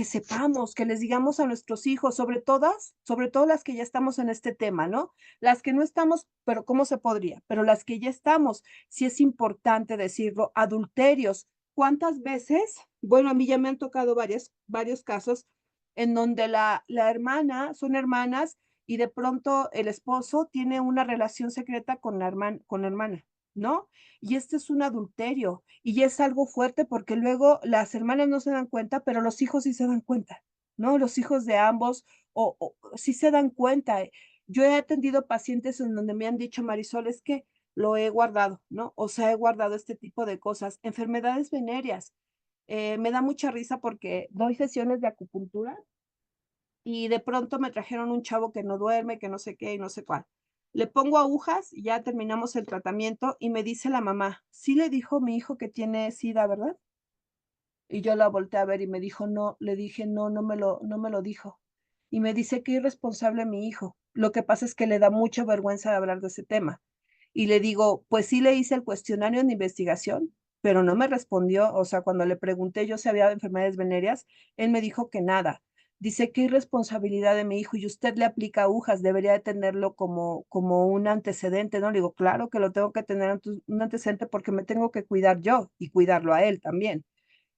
sepamos, que les digamos a nuestros hijos, sobre todo las que ya estamos en este tema, ¿no? Las que no estamos, pero ¿cómo se podría? Pero las que ya estamos, sí es importante decirlo, adulterios. ¿Cuántas veces? Bueno, a mí ya me han tocado varios casos en donde la hermana, son hermanas, y de pronto el esposo tiene una relación secreta con la hermana, ¿no? Y este es un adulterio y es algo fuerte porque luego las hermanas no se dan cuenta, pero los hijos sí se dan cuenta, ¿no? Los hijos de ambos o sí se dan cuenta. Yo he atendido pacientes en donde me han dicho, Marisol, es que lo he guardado, ¿no? O sea, he guardado este tipo de cosas, enfermedades venéreas. Me da mucha risa porque doy sesiones de acupuntura y de pronto me trajeron un chavo que no duerme, que no sé qué y no sé cuál. Le pongo agujas y ya terminamos el tratamiento y me dice la mamá, sí le dijo mi hijo que tiene SIDA, ¿verdad? Y yo la volteé a ver y me dijo, no, le dije, no, no me lo dijo. Y me dice, qué irresponsable mi hijo. Lo que pasa es que le da mucha vergüenza de hablar de ese tema. Y le digo, pues sí le hice el cuestionario de investigación, pero no me respondió. O sea, cuando le pregunté yo si había enfermedades venéreas, él me dijo que nada. Dice, qué irresponsabilidad de mi hijo y usted le aplica agujas, debería de tenerlo como un antecedente, ¿no? Le digo, claro que lo tengo que tener un antecedente porque me tengo que cuidar yo y cuidarlo a él también.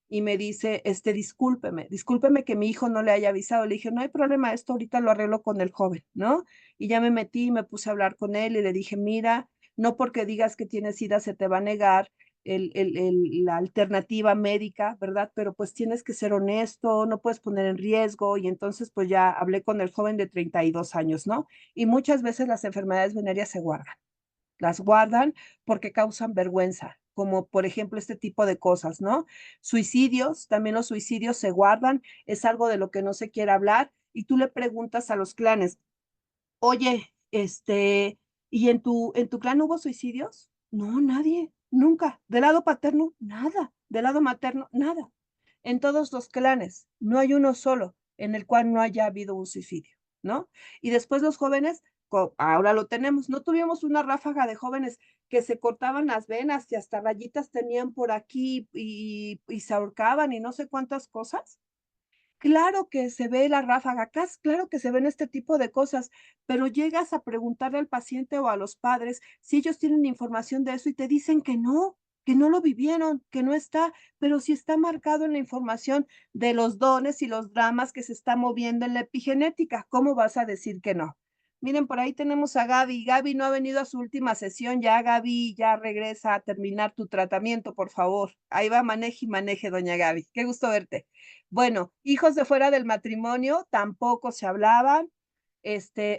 Y me dice, discúlpeme que mi hijo no le haya avisado. Le dije, no hay problema, esto ahorita lo arreglo con el joven, ¿no? Y ya me metí y me puse a hablar con él y le dije, mira, no porque digas que tienes SIDA se te va a negar la alternativa médica, ¿verdad? Pero pues tienes que ser honesto, no puedes poner en riesgo. Y entonces pues ya hablé con el joven de 32 años, ¿no? Y muchas veces las enfermedades venéreas se guardan, las guardan porque causan vergüenza, como por ejemplo este tipo de cosas, ¿no? Suicidios, también los suicidios se guardan, es algo de lo que no se quiere hablar y tú le preguntas a los clanes, oye, ¿y en tu clan hubo suicidios? No, nadie, nunca. Del lado paterno, nada. Del lado materno, nada. En todos los clanes, no hay uno solo en el cual no haya habido un suicidio, ¿no? Y después los jóvenes, ahora lo tenemos, no tuvimos una ráfaga de jóvenes que se cortaban las venas y hasta rayitas tenían por aquí y se ahorcaban y no sé cuántas cosas. Claro que se ve la ráfaga, claro que se ven este tipo de cosas, pero llegas a preguntarle al paciente o a los padres si ellos tienen información de eso y te dicen que no lo vivieron, que no está, pero si está marcado en la información de los dones y los dramas que se está moviendo en la epigenética, ¿cómo vas a decir que no? Miren, por ahí tenemos a Gaby. Gaby no ha venido a su última sesión. Ya, Gaby, ya regresa a terminar tu tratamiento, por favor. Ahí va, maneje y maneje, doña Gaby. Qué gusto verte. Bueno, hijos de fuera del matrimonio tampoco se hablaban.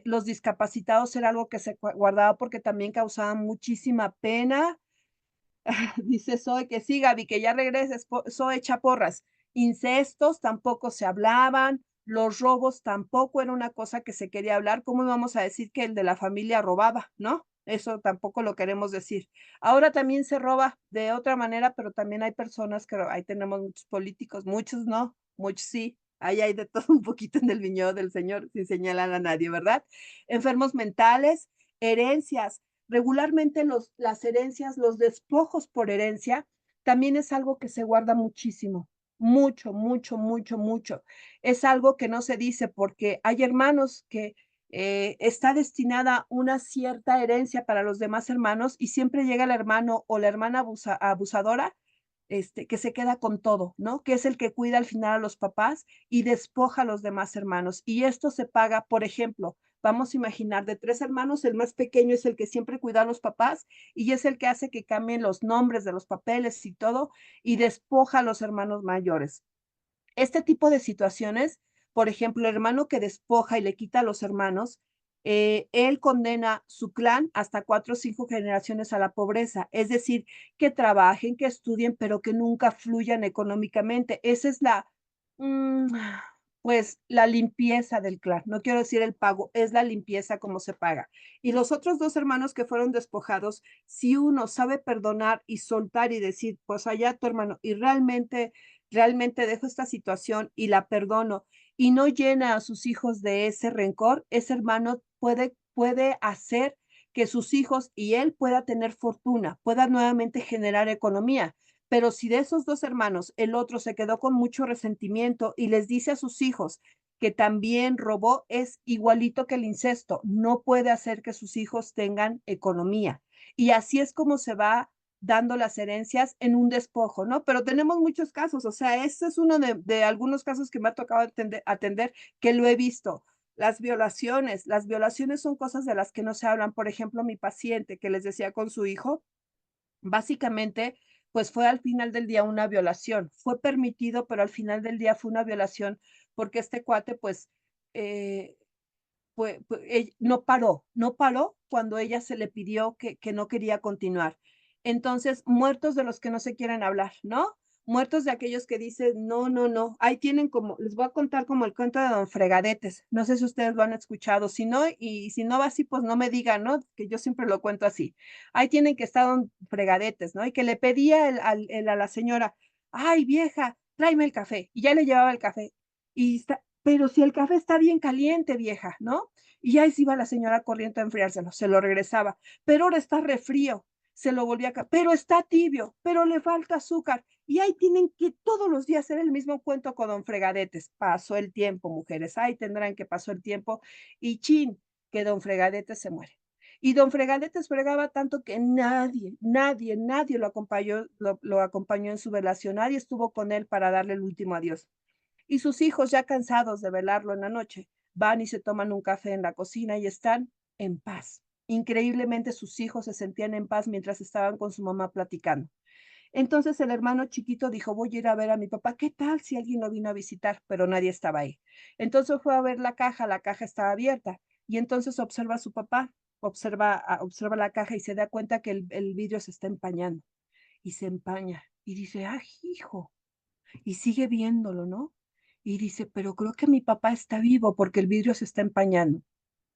Los discapacitados era algo que se guardaba porque también causaba muchísima pena. Dice Zoe que sí, Gaby, que ya regreses, Zoe echa porras. Incestos tampoco se hablaban, los robos tampoco era una cosa que se quería hablar. ¿Cómo íbamos a decir que el de la familia robaba, no? Eso tampoco lo queremos decir. Ahora también se roba de otra manera, pero también hay personas que ahí tenemos muchos políticos, muchos no, muchos sí, ahí hay de todo un poquito en el viñedo del Señor, sin señalar a nadie, ¿verdad? Enfermos mentales, herencias. Regularmente las herencias, los despojos por herencia, también es algo que se guarda muchísimo, mucho, mucho, mucho, mucho. Es algo que no se dice porque hay hermanos que está destinada una cierta herencia para los demás hermanos y siempre llega el hermano o la hermana abusadora, que se queda con todo, ¿no? Que es el que cuida al final a los papás y despoja a los demás hermanos. Y esto se paga, por ejemplo, vamos a imaginar, de 3 hermanos, el más pequeño es el que siempre cuida a los papás y es el que hace que cambien los nombres de los papeles y todo, y despoja a los hermanos mayores. Este tipo de situaciones, por ejemplo, el hermano que despoja y le quita a los hermanos, él condena su clan hasta 4 o 5 generaciones a la pobreza, es decir, que trabajen, que estudien, pero que nunca fluyan económicamente. Esa es mm, pues, la limpieza del clan. No quiero decir el pago, es la limpieza como se paga. Y los otros 2 hermanos que fueron despojados, si uno sabe perdonar y soltar y decir: "Pues allá tu hermano", y realmente dejo esta situación y la perdono y no llena a sus hijos de ese rencor, ese hermano puede hacer que sus hijos y él pueda tener fortuna, pueda nuevamente generar economía. Pero si de esos 2 hermanos el otro se quedó con mucho resentimiento y les dice a sus hijos que también robó, es igualito que el incesto, no puede hacer que sus hijos tengan economía. Y así es como se va dando las herencias en un despojo, ¿no? Pero tenemos muchos casos, o sea, ese es uno de algunos casos que me ha tocado atender, que lo he visto. Las violaciones son cosas de las que no se hablan. Por ejemplo, mi paciente que les decía con su hijo, básicamente, pues fue al final del día una violación. Fue permitido, pero al final del día fue una violación porque este cuate, pues, eh, no paró cuando ella se le pidió que no quería continuar. Entonces, muertos de los que no se quieren hablar, ¿no? Muertos de aquellos que dicen: "No, no, no". Ahí tienen como les voy a contar como el cuento de Don Fregadetes. No sé si ustedes lo han escuchado, si no, y si no va así, pues no me digan, ¿no? Que yo siempre lo cuento así. Ahí tienen que estar Don Fregadetes, ¿no? Y que le pedía el a la señora: "Ay, vieja, tráeme el café", y ya le llevaba el café. Y está pero si el café está bien caliente, vieja, ¿no? Y ahí se iba la señora corriendo a enfriárselo, se lo regresaba, pero ahora está refrío, se lo volvía a pero está tibio, pero le falta azúcar. Y ahí tienen que todos los días hacer el mismo cuento con don Fregadetes. Pasó el tiempo, mujeres, ahí tendrán que pasó el tiempo y chin, que don Fregadetes se muere. Y don Fregadetes fregaba tanto que nadie lo acompañó en su velación, nadie estuvo con él para darle el último adiós. Y sus hijos, ya cansados de velarlo en la noche, van y se toman un café en la cocina y están en paz. Increíblemente sus hijos se sentían en paz mientras estaban con su mamá platicando. Entonces el hermano chiquito dijo, voy a ir a ver a mi papá, ¿qué tal si alguien lo vino a visitar? Pero nadie estaba ahí. Entonces fue a ver la caja estaba abierta y entonces observa a su papá, observa la caja y se da cuenta que el vidrio se está empañando y se empaña y dice, ah, hijo, y sigue viéndolo, ¿no? Y dice, pero creo que mi papá está vivo porque el vidrio se está empañando.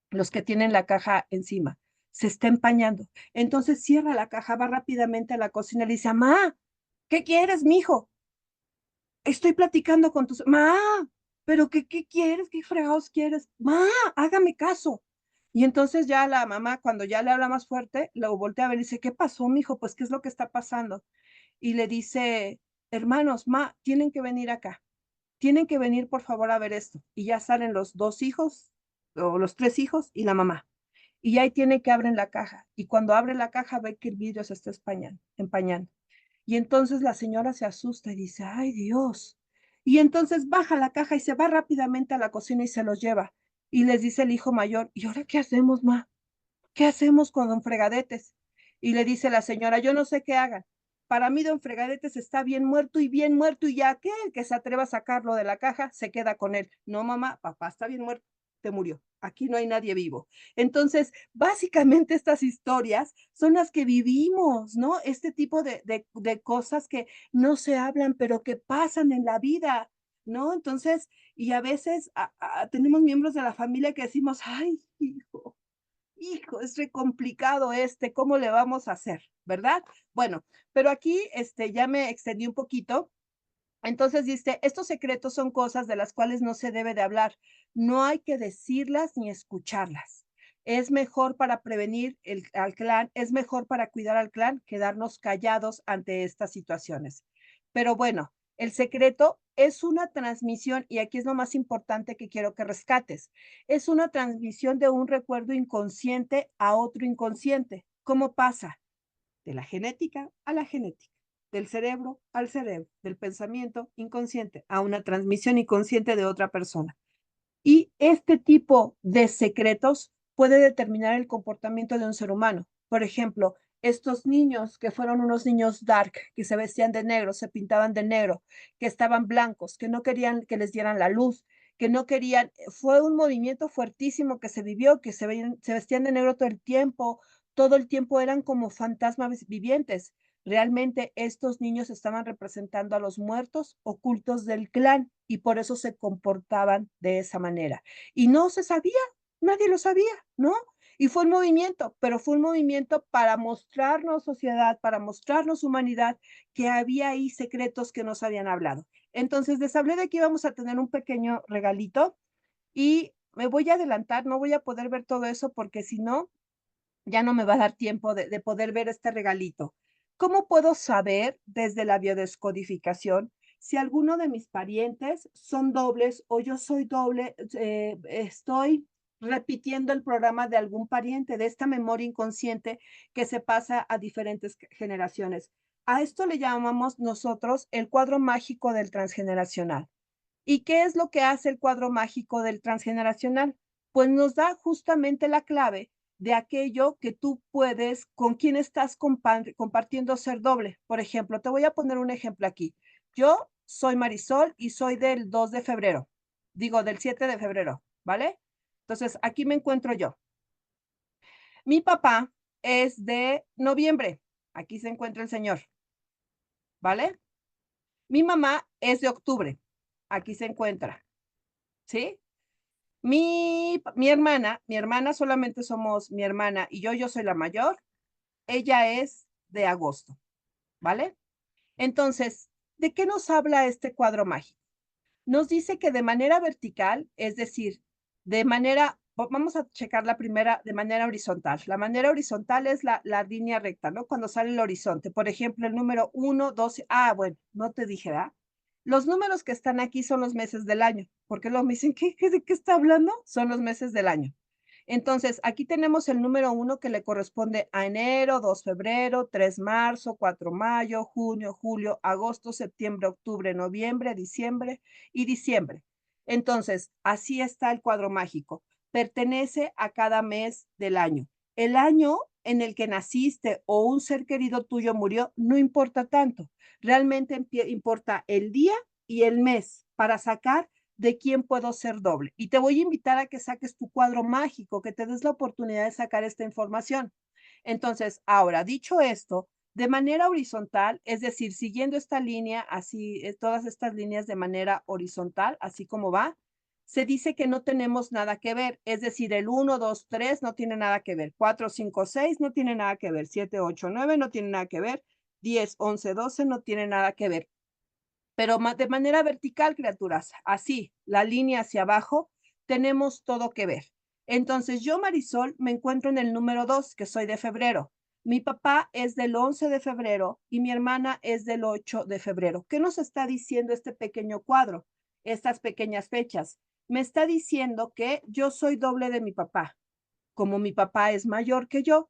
Los que tienen la caja encima, se está empañando. Entonces cierra la caja, va rápidamente a la cocina y le dice, mamá, ¿qué quieres, mijo? Estoy platicando con tus... Ma, pero ¿qué quieres? ¿Qué fregados quieres? Ma, hágame caso. Y entonces ya la mamá, cuando ya le habla más fuerte, lo voltea a ver y dice, ¿qué pasó, mijo? Pues, ¿qué es lo que está pasando? Y le dice, hermanos, ma, tienen que venir acá. Tienen que venir, por favor, a ver esto. Y ya salen los 2 hijos, o los 3 hijos y la mamá. Y ahí tiene que abren la caja. Y cuando abre la caja ve que el vidrio se está empañando. Y entonces la señora se asusta y dice, ay Dios. Y entonces baja la caja y se va rápidamente a la cocina y se los lleva. Y les dice el hijo mayor, ¿y ahora qué hacemos, ma? ¿Qué hacemos con don Fregadetes? Y le dice la señora, yo no sé qué hagan. Para mí don Fregadetes está bien muerto, y ya aquel que se atreva a sacarlo de la caja se queda con él. No, mamá, papá está bien muerto, te murió. Aquí no hay nadie vivo. Entonces, básicamente estas historias son las que vivimos, ¿no? Este tipo de cosas que no se hablan, pero que pasan en la vida, ¿no? Entonces, y a veces tenemos miembros de la familia que decimos, ay, hijo, es re complicado ¿cómo le vamos a hacer? ¿Verdad? Bueno, pero aquí, ya me extendí un poquito. Entonces dice, estos secretos son cosas de las cuales no se debe de hablar. No hay que decirlas ni escucharlas. Es mejor para prevenir al clan, es mejor para cuidar al clan quedarnos callados ante estas situaciones. Pero bueno, el secreto es una transmisión, y aquí es lo más importante que quiero que rescates. Es una transmisión de un recuerdo inconsciente a otro inconsciente. ¿Cómo pasa? De la genética a la genética, del cerebro al cerebro, del pensamiento inconsciente a una transmisión inconsciente de otra persona. Y este tipo de secretos puede determinar el comportamiento de un ser humano. Por ejemplo, estos niños que fueron unos niños dark, que se vestían de negro, se pintaban de negro, que estaban blancos, que no querían que les dieran la luz, que no querían, fue un movimiento fuertísimo que se vivió, que se vestían de negro todo el tiempo eran como fantasmas vivientes. Realmente estos niños estaban representando a los muertos ocultos del clan y por eso se comportaban de esa manera. Y no se sabía, nadie lo sabía, ¿no? Y fue un movimiento, pero fue un movimiento para mostrarnos sociedad, para mostrarnos humanidad, que había ahí secretos que nos habían hablado. Entonces, les hablé de que íbamos a tener un pequeño regalito y me voy a adelantar, no voy a poder ver todo eso porque si no, ya no me va a dar tiempo de poder ver este regalito. ¿Cómo puedo saber desde la biodescodificación si alguno de mis parientes son dobles o yo soy doble? Estoy repitiendo el programa de algún pariente, de esta memoria inconsciente que se pasa a diferentes generaciones. A esto le llamamos nosotros el cuadro mágico del transgeneracional. ¿Y qué es lo que hace el cuadro mágico del transgeneracional? Pues nos da justamente la clave de aquello que tú puedes, con quién estás compartiendo ser doble. Por ejemplo, te voy a poner un ejemplo aquí. Yo soy Marisol y soy del 2 de febrero, digo del 7 de febrero, ¿vale? Entonces, aquí me encuentro yo. Mi papá es de noviembre, aquí se encuentra el señor, ¿vale? Mi mamá es de octubre, aquí se encuentra, ¿sí? Mi hermana, solamente somos mi hermana y yo soy la mayor, ella es de agosto, ¿vale? Entonces, ¿de qué nos habla este cuadro mágico? Nos dice que de manera vertical, es decir, vamos a checar la primera de manera horizontal. La manera horizontal es la línea recta, ¿no? Cuando sale el horizonte. Por ejemplo, el número 1, 2, bueno, no te dije, ¿verdad? Los números que están aquí son los meses del año, porque luego me dicen, ¿de qué está hablando? Son los meses del año. Entonces, aquí tenemos el número 1 que le corresponde a enero, 2 febrero, 3 marzo, 4 mayo, junio, julio, agosto, septiembre, octubre, noviembre, diciembre y diciembre. Entonces, así está el cuadro mágico. Pertenece a cada mes del año. El año en el que naciste o un ser querido tuyo murió no importa tanto. Realmente importa el día y el mes para sacar de quién puedo ser doble. Y te voy a invitar a que saques tu cuadro mágico, que te des la oportunidad de sacar esta información. Entonces, ahora, dicho esto, de manera horizontal, es decir, siguiendo esta línea, así, todas estas líneas de manera horizontal, así como va, se dice que no tenemos nada que ver, es decir, el 1, 2, 3 no tiene nada que ver, 4, 5, 6 no tiene nada que ver, 7, 8, 9 no tiene nada que ver, 10, 11, 12 no tiene nada que ver. Pero de manera vertical, criaturas, así, la línea hacia abajo, tenemos todo que ver. Entonces, yo, Marisol, me encuentro en el número 2, que soy de febrero. Mi papá es del 11 de febrero y mi hermana es del 8 de febrero. ¿Qué nos está diciendo este pequeño cuadro? Estas pequeñas fechas. Me está diciendo que yo soy doble de mi papá. Como mi papá es mayor que yo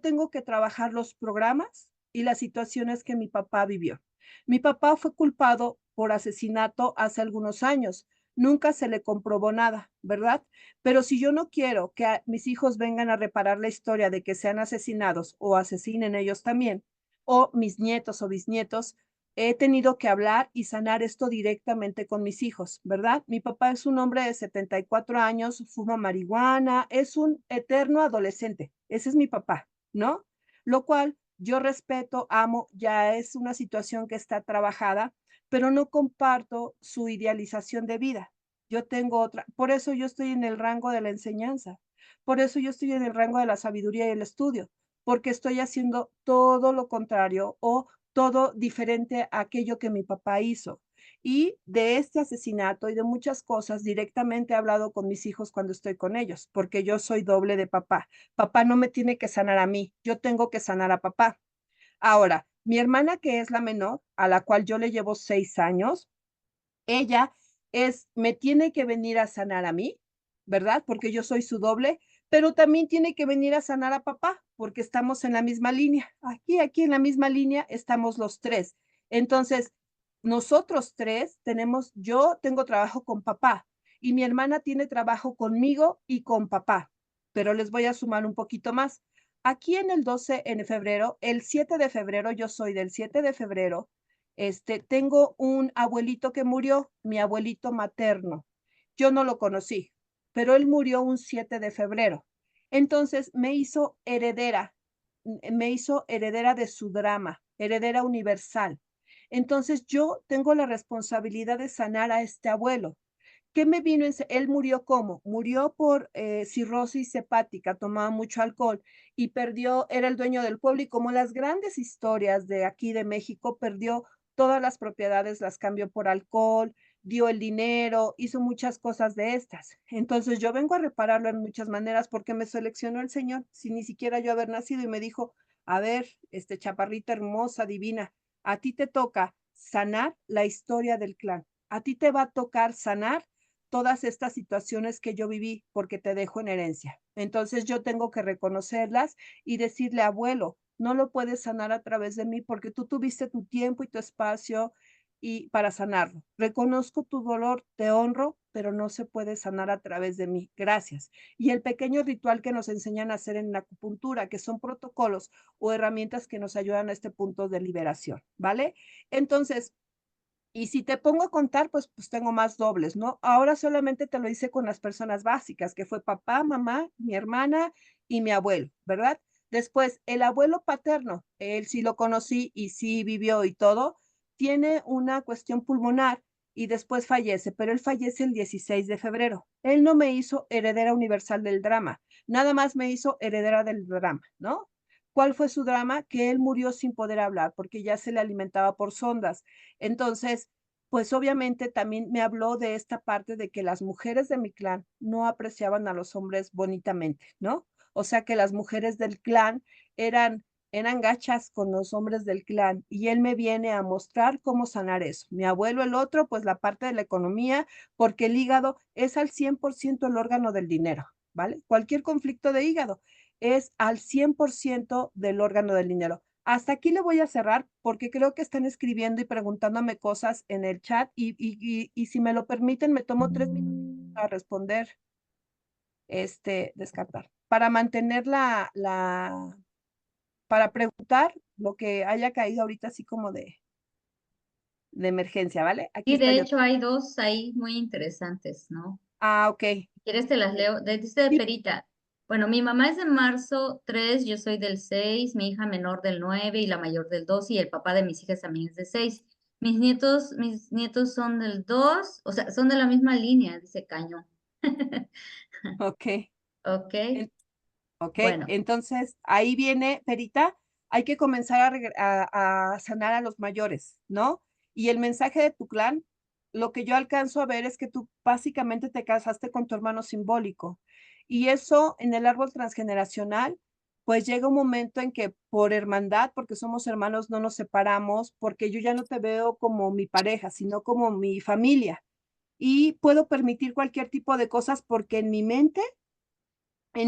tengo que trabajar los programas y las situaciones que mi papá vivió. Mi papá fue culpado por asesinato hace algunos años. Nunca se le comprobó nada, ¿verdad? Pero si yo no quiero que mis hijos vengan a reparar la historia de que sean asesinados o asesinen ellos también, o mis nietos o bisnietos, he tenido que hablar y sanar esto directamente con mis hijos, ¿verdad? Mi papá es un hombre de 74 años, fuma marihuana, es un eterno adolescente. Ese es mi papá, ¿no? Lo cual yo respeto, amo, ya es una situación que está trabajada, pero no comparto su idealización de vida. Yo tengo otra, por eso yo estoy en el rango de la enseñanza, por eso yo estoy en el rango de la sabiduría y el estudio, porque estoy haciendo todo lo contrario o todo diferente a aquello que mi papá hizo. Y de este asesinato y de muchas cosas directamente he hablado con mis hijos cuando estoy con ellos, porque yo soy doble de papá. Papá no me tiene que sanar a mí, yo tengo que sanar a papá. Ahora, mi hermana, que es la menor, a la cual yo le llevo 6 años, ella me tiene que venir a sanar a mí, ¿verdad? Porque yo soy su doble, pero también tiene que venir a sanar a papá, porque estamos en la misma línea. Aquí en la misma línea estamos los 3. Entonces, nosotros 3 yo tengo trabajo con papá y mi hermana tiene trabajo conmigo y con papá, pero les voy a sumar un poquito más. Aquí en el 12 en febrero, el 7 de febrero, yo soy del 7 de febrero, tengo un abuelito que murió, mi abuelito materno. Yo no lo conocí, pero él murió un 7 de febrero. Entonces me hizo heredera de su drama, heredera universal. Entonces yo tengo la responsabilidad de sanar a este abuelo. ¿Qué me vino en se Él murió, ¿cómo? Murió por, cirrosis hepática, tomaba mucho alcohol y era el dueño del pueblo, y como las grandes historias de aquí de México, perdió todas las propiedades, las cambió por alcohol, dio el dinero, hizo muchas cosas de estas. Entonces, yo vengo a repararlo en muchas maneras, porque me seleccionó el Señor, sin ni siquiera yo haber nacido, y me dijo: "A ver, chaparrita hermosa, divina, a ti te toca sanar la historia del clan. A ti te va a tocar sanar todas estas situaciones que yo viví porque te dejo en herencia. Entonces yo tengo que reconocerlas y decirle, abuelo, no lo puedes sanar a través de mí porque tú tuviste tu tiempo y tu espacio y para sanarlo. Reconozco tu dolor, te honro, pero no se puede sanar a través de mí. Gracias. Y el pequeño ritual que nos enseñan a hacer en la acupuntura, que son protocolos o herramientas que nos ayudan a este punto de liberación, ¿vale? Entonces, y si te pongo a contar, pues tengo más dobles, ¿no? Ahora solamente te lo hice con las personas básicas, que fue papá, mamá, mi hermana y mi abuelo, ¿verdad? Después, el abuelo paterno, él sí lo conocí y sí vivió y todo, tiene una cuestión pulmonar y después fallece, pero él fallece el 16 de febrero. Él no me hizo heredera universal del drama, nada más me hizo heredera del drama, ¿no? ¿Cuál fue su drama? Que él murió sin poder hablar porque ya se le alimentaba por sondas. Entonces, pues obviamente también me habló de esta parte de que las mujeres de mi clan no apreciaban a los hombres bonitamente, ¿no? O sea, que las mujeres del clan eran eran gachas con los hombres del clan, y él me viene a mostrar cómo sanar eso. Mi abuelo, el otro, pues la parte de la economía, porque el hígado es al 100% el órgano del dinero, ¿vale? Cualquier conflicto de hígado es al 100% del órgano del dinero. Hasta aquí le voy a cerrar porque creo que están escribiendo y preguntándome cosas en el chat y si me lo permiten, me tomo 3 minutos para responder, descartar, para mantener para preguntar lo que haya caído ahorita así como de emergencia, ¿vale? Aquí Y está de yo. hecho hay 2 ahí muy interesantes, ¿no? Okey. Si quieres te las leo. Dice Sí, Perita, bueno, mi mamá es de marzo 3, yo soy del 6, mi hija menor del 9 y la mayor del 2 y el papá de mis hijas también es de 6. Mis nietos son del 2, o sea, son de la misma línea, dice Cañón. okey. Okey, En okey, bueno. entonces, ahí viene, Perita, hay que comenzar a sanar a los mayores, ¿no? Y el mensaje de tu clan, lo que yo alcanzo a ver es que tú básicamente te casaste con tu hermano simbólico, y eso en el árbol transgeneracional, pues llega un momento en que por hermandad, porque somos hermanos, no nos separamos, porque yo ya no te veo como mi pareja, sino como mi familia, y puedo permitir cualquier tipo de cosas porque en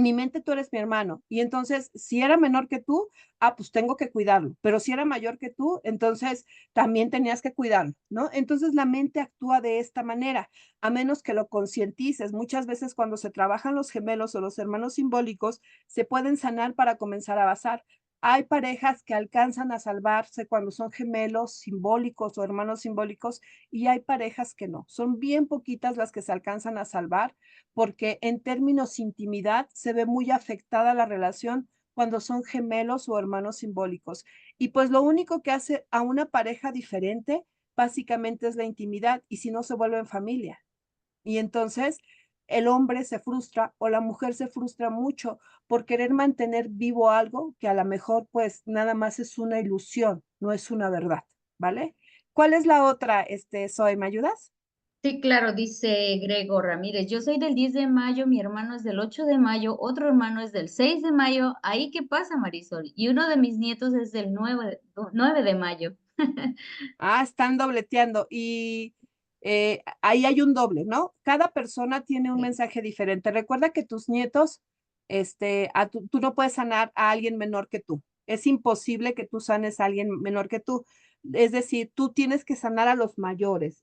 mi mente tú eres mi hermano. Y entonces, si era menor que tú, pues tengo que cuidarlo. Pero si era mayor que tú, entonces también tenías que cuidarlo, ¿no? Entonces la mente actúa de esta manera, a menos que lo concientices. Muchas veces cuando se trabajan los gemelos o los hermanos simbólicos, se pueden sanar para comenzar a avanzar. Hay parejas que alcanzan a salvarse cuando son gemelos simbólicos o hermanos simbólicos y hay parejas que no. Son bien poquitas las que se alcanzan a salvar porque en términos intimidad se ve muy afectada la relación cuando son gemelos o hermanos simbólicos. Y pues lo único que hace a una pareja diferente básicamente es la intimidad y si no se vuelven familia. Y entonces el hombre se frustra o la mujer se frustra mucho por querer mantener vivo algo que a lo mejor pues nada más es una ilusión, no es una verdad, ¿vale? ¿Cuál es la otra, Zoe? ¿Me ayudas? Sí, claro, dice Grego Ramírez. Yo soy del 10 de mayo, mi hermano es del 8 de mayo, otro hermano es del 6 de mayo. ¿Ahí qué pasa, Marisol? Y uno de mis nietos es del 9 de mayo. Ah, están dobleteando y ahí hay un doble, ¿no? Cada persona tiene un Sí. mensaje diferente. Recuerda que tus nietos, tú no puedes sanar a alguien menor que tú. Es imposible que tú sanes a alguien menor que tú. Es decir, tú tienes que sanar a los mayores.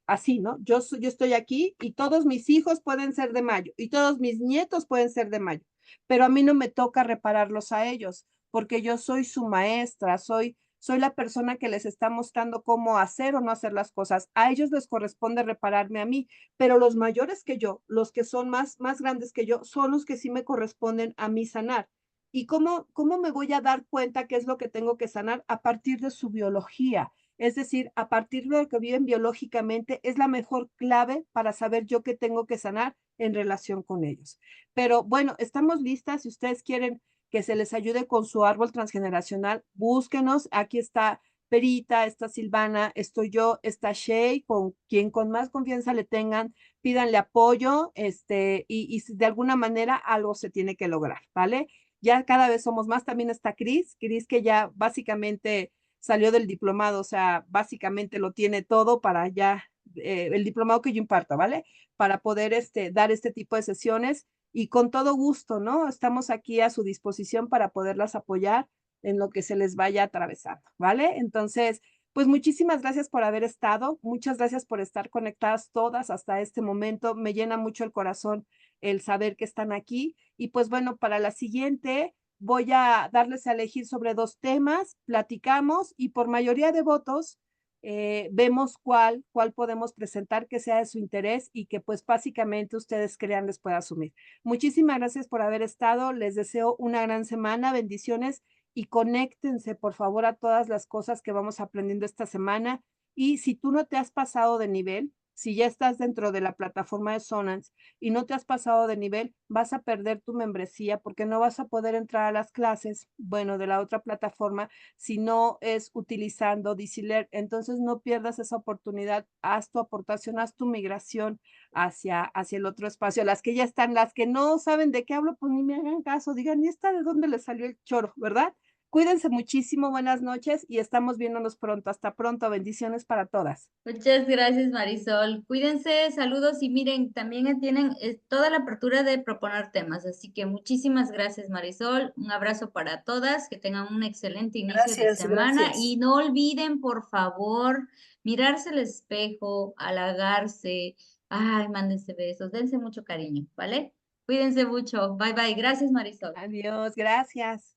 Así, ¿no? Yo estoy aquí y todos mis hijos pueden ser de mayo y todos mis nietos pueden ser de mayo, pero a mí no me toca repararlos a ellos porque yo soy su maestra, soy la persona que les está mostrando cómo hacer o no hacer las cosas. A ellos les corresponde repararme a mí, pero los mayores que yo, los que son más grandes que yo, son los que sí me corresponden a mí sanar. ¿Y cómo me voy a dar cuenta qué es lo que tengo que sanar? A partir de su biología. Es decir, a partir de lo que viven biológicamente, es la mejor clave para saber yo qué tengo que sanar en relación con ellos. Pero bueno, estamos listas. Si ustedes quieren que se les ayude con su árbol transgeneracional, búsquenos. Aquí está Perita, está Silvana, estoy yo, está Shay, con quien con más confianza le tengan, pídanle apoyo, y si de alguna manera algo se tiene que lograr, ¿vale? Ya cada vez somos más, también está Cris que ya básicamente salió del diplomado, o sea, básicamente lo tiene todo para ya, el diplomado que yo imparto, ¿vale? Para poder dar este tipo de sesiones y con todo gusto, ¿no? Estamos aquí a su disposición para poderlas apoyar en lo que se les vaya atravesando, ¿vale? Entonces, pues muchísimas gracias por haber estado, muchas gracias por estar conectadas todas hasta este momento. Me llena mucho el corazón el saber que están aquí y pues bueno, para la siguiente voy a darles a elegir sobre 2 temas, platicamos y por mayoría de votos vemos cuál podemos presentar que sea de su interés y que pues básicamente ustedes crean les pueda asumir. Muchísimas gracias por haber estado, les deseo una gran semana, bendiciones y conéctense por favor a todas las cosas que vamos aprendiendo esta semana y si tú no te has pasado de nivel, si ya estás dentro de la plataforma de Sonance y no te has pasado de nivel, vas a perder tu membresía porque no vas a poder entrar a las clases, bueno, de la otra plataforma si no es utilizando DCLEAR. Entonces no pierdas esa oportunidad, haz tu aportación, haz tu migración hacia el otro espacio. Las que ya están, las que no saben de qué hablo, pues ni me hagan caso, digan, ¿y esta de dónde le salió el choro, verdad? Cuídense muchísimo, buenas noches y estamos viéndonos pronto. Hasta pronto, bendiciones para todas. Muchas gracias, Marisol. Cuídense, saludos y miren, también tienen toda la apertura de proponer temas, así que muchísimas gracias, Marisol. Un abrazo para todas, que tengan un excelente inicio de Gracias, semana y gracias. no olviden, por favor, mirarse al espejo, halagarse, ay, mándense besos, dense mucho cariño, ¿vale? Cuídense mucho. Bye bye. Gracias, Marisol. Adiós, gracias.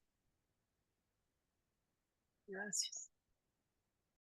Gracias.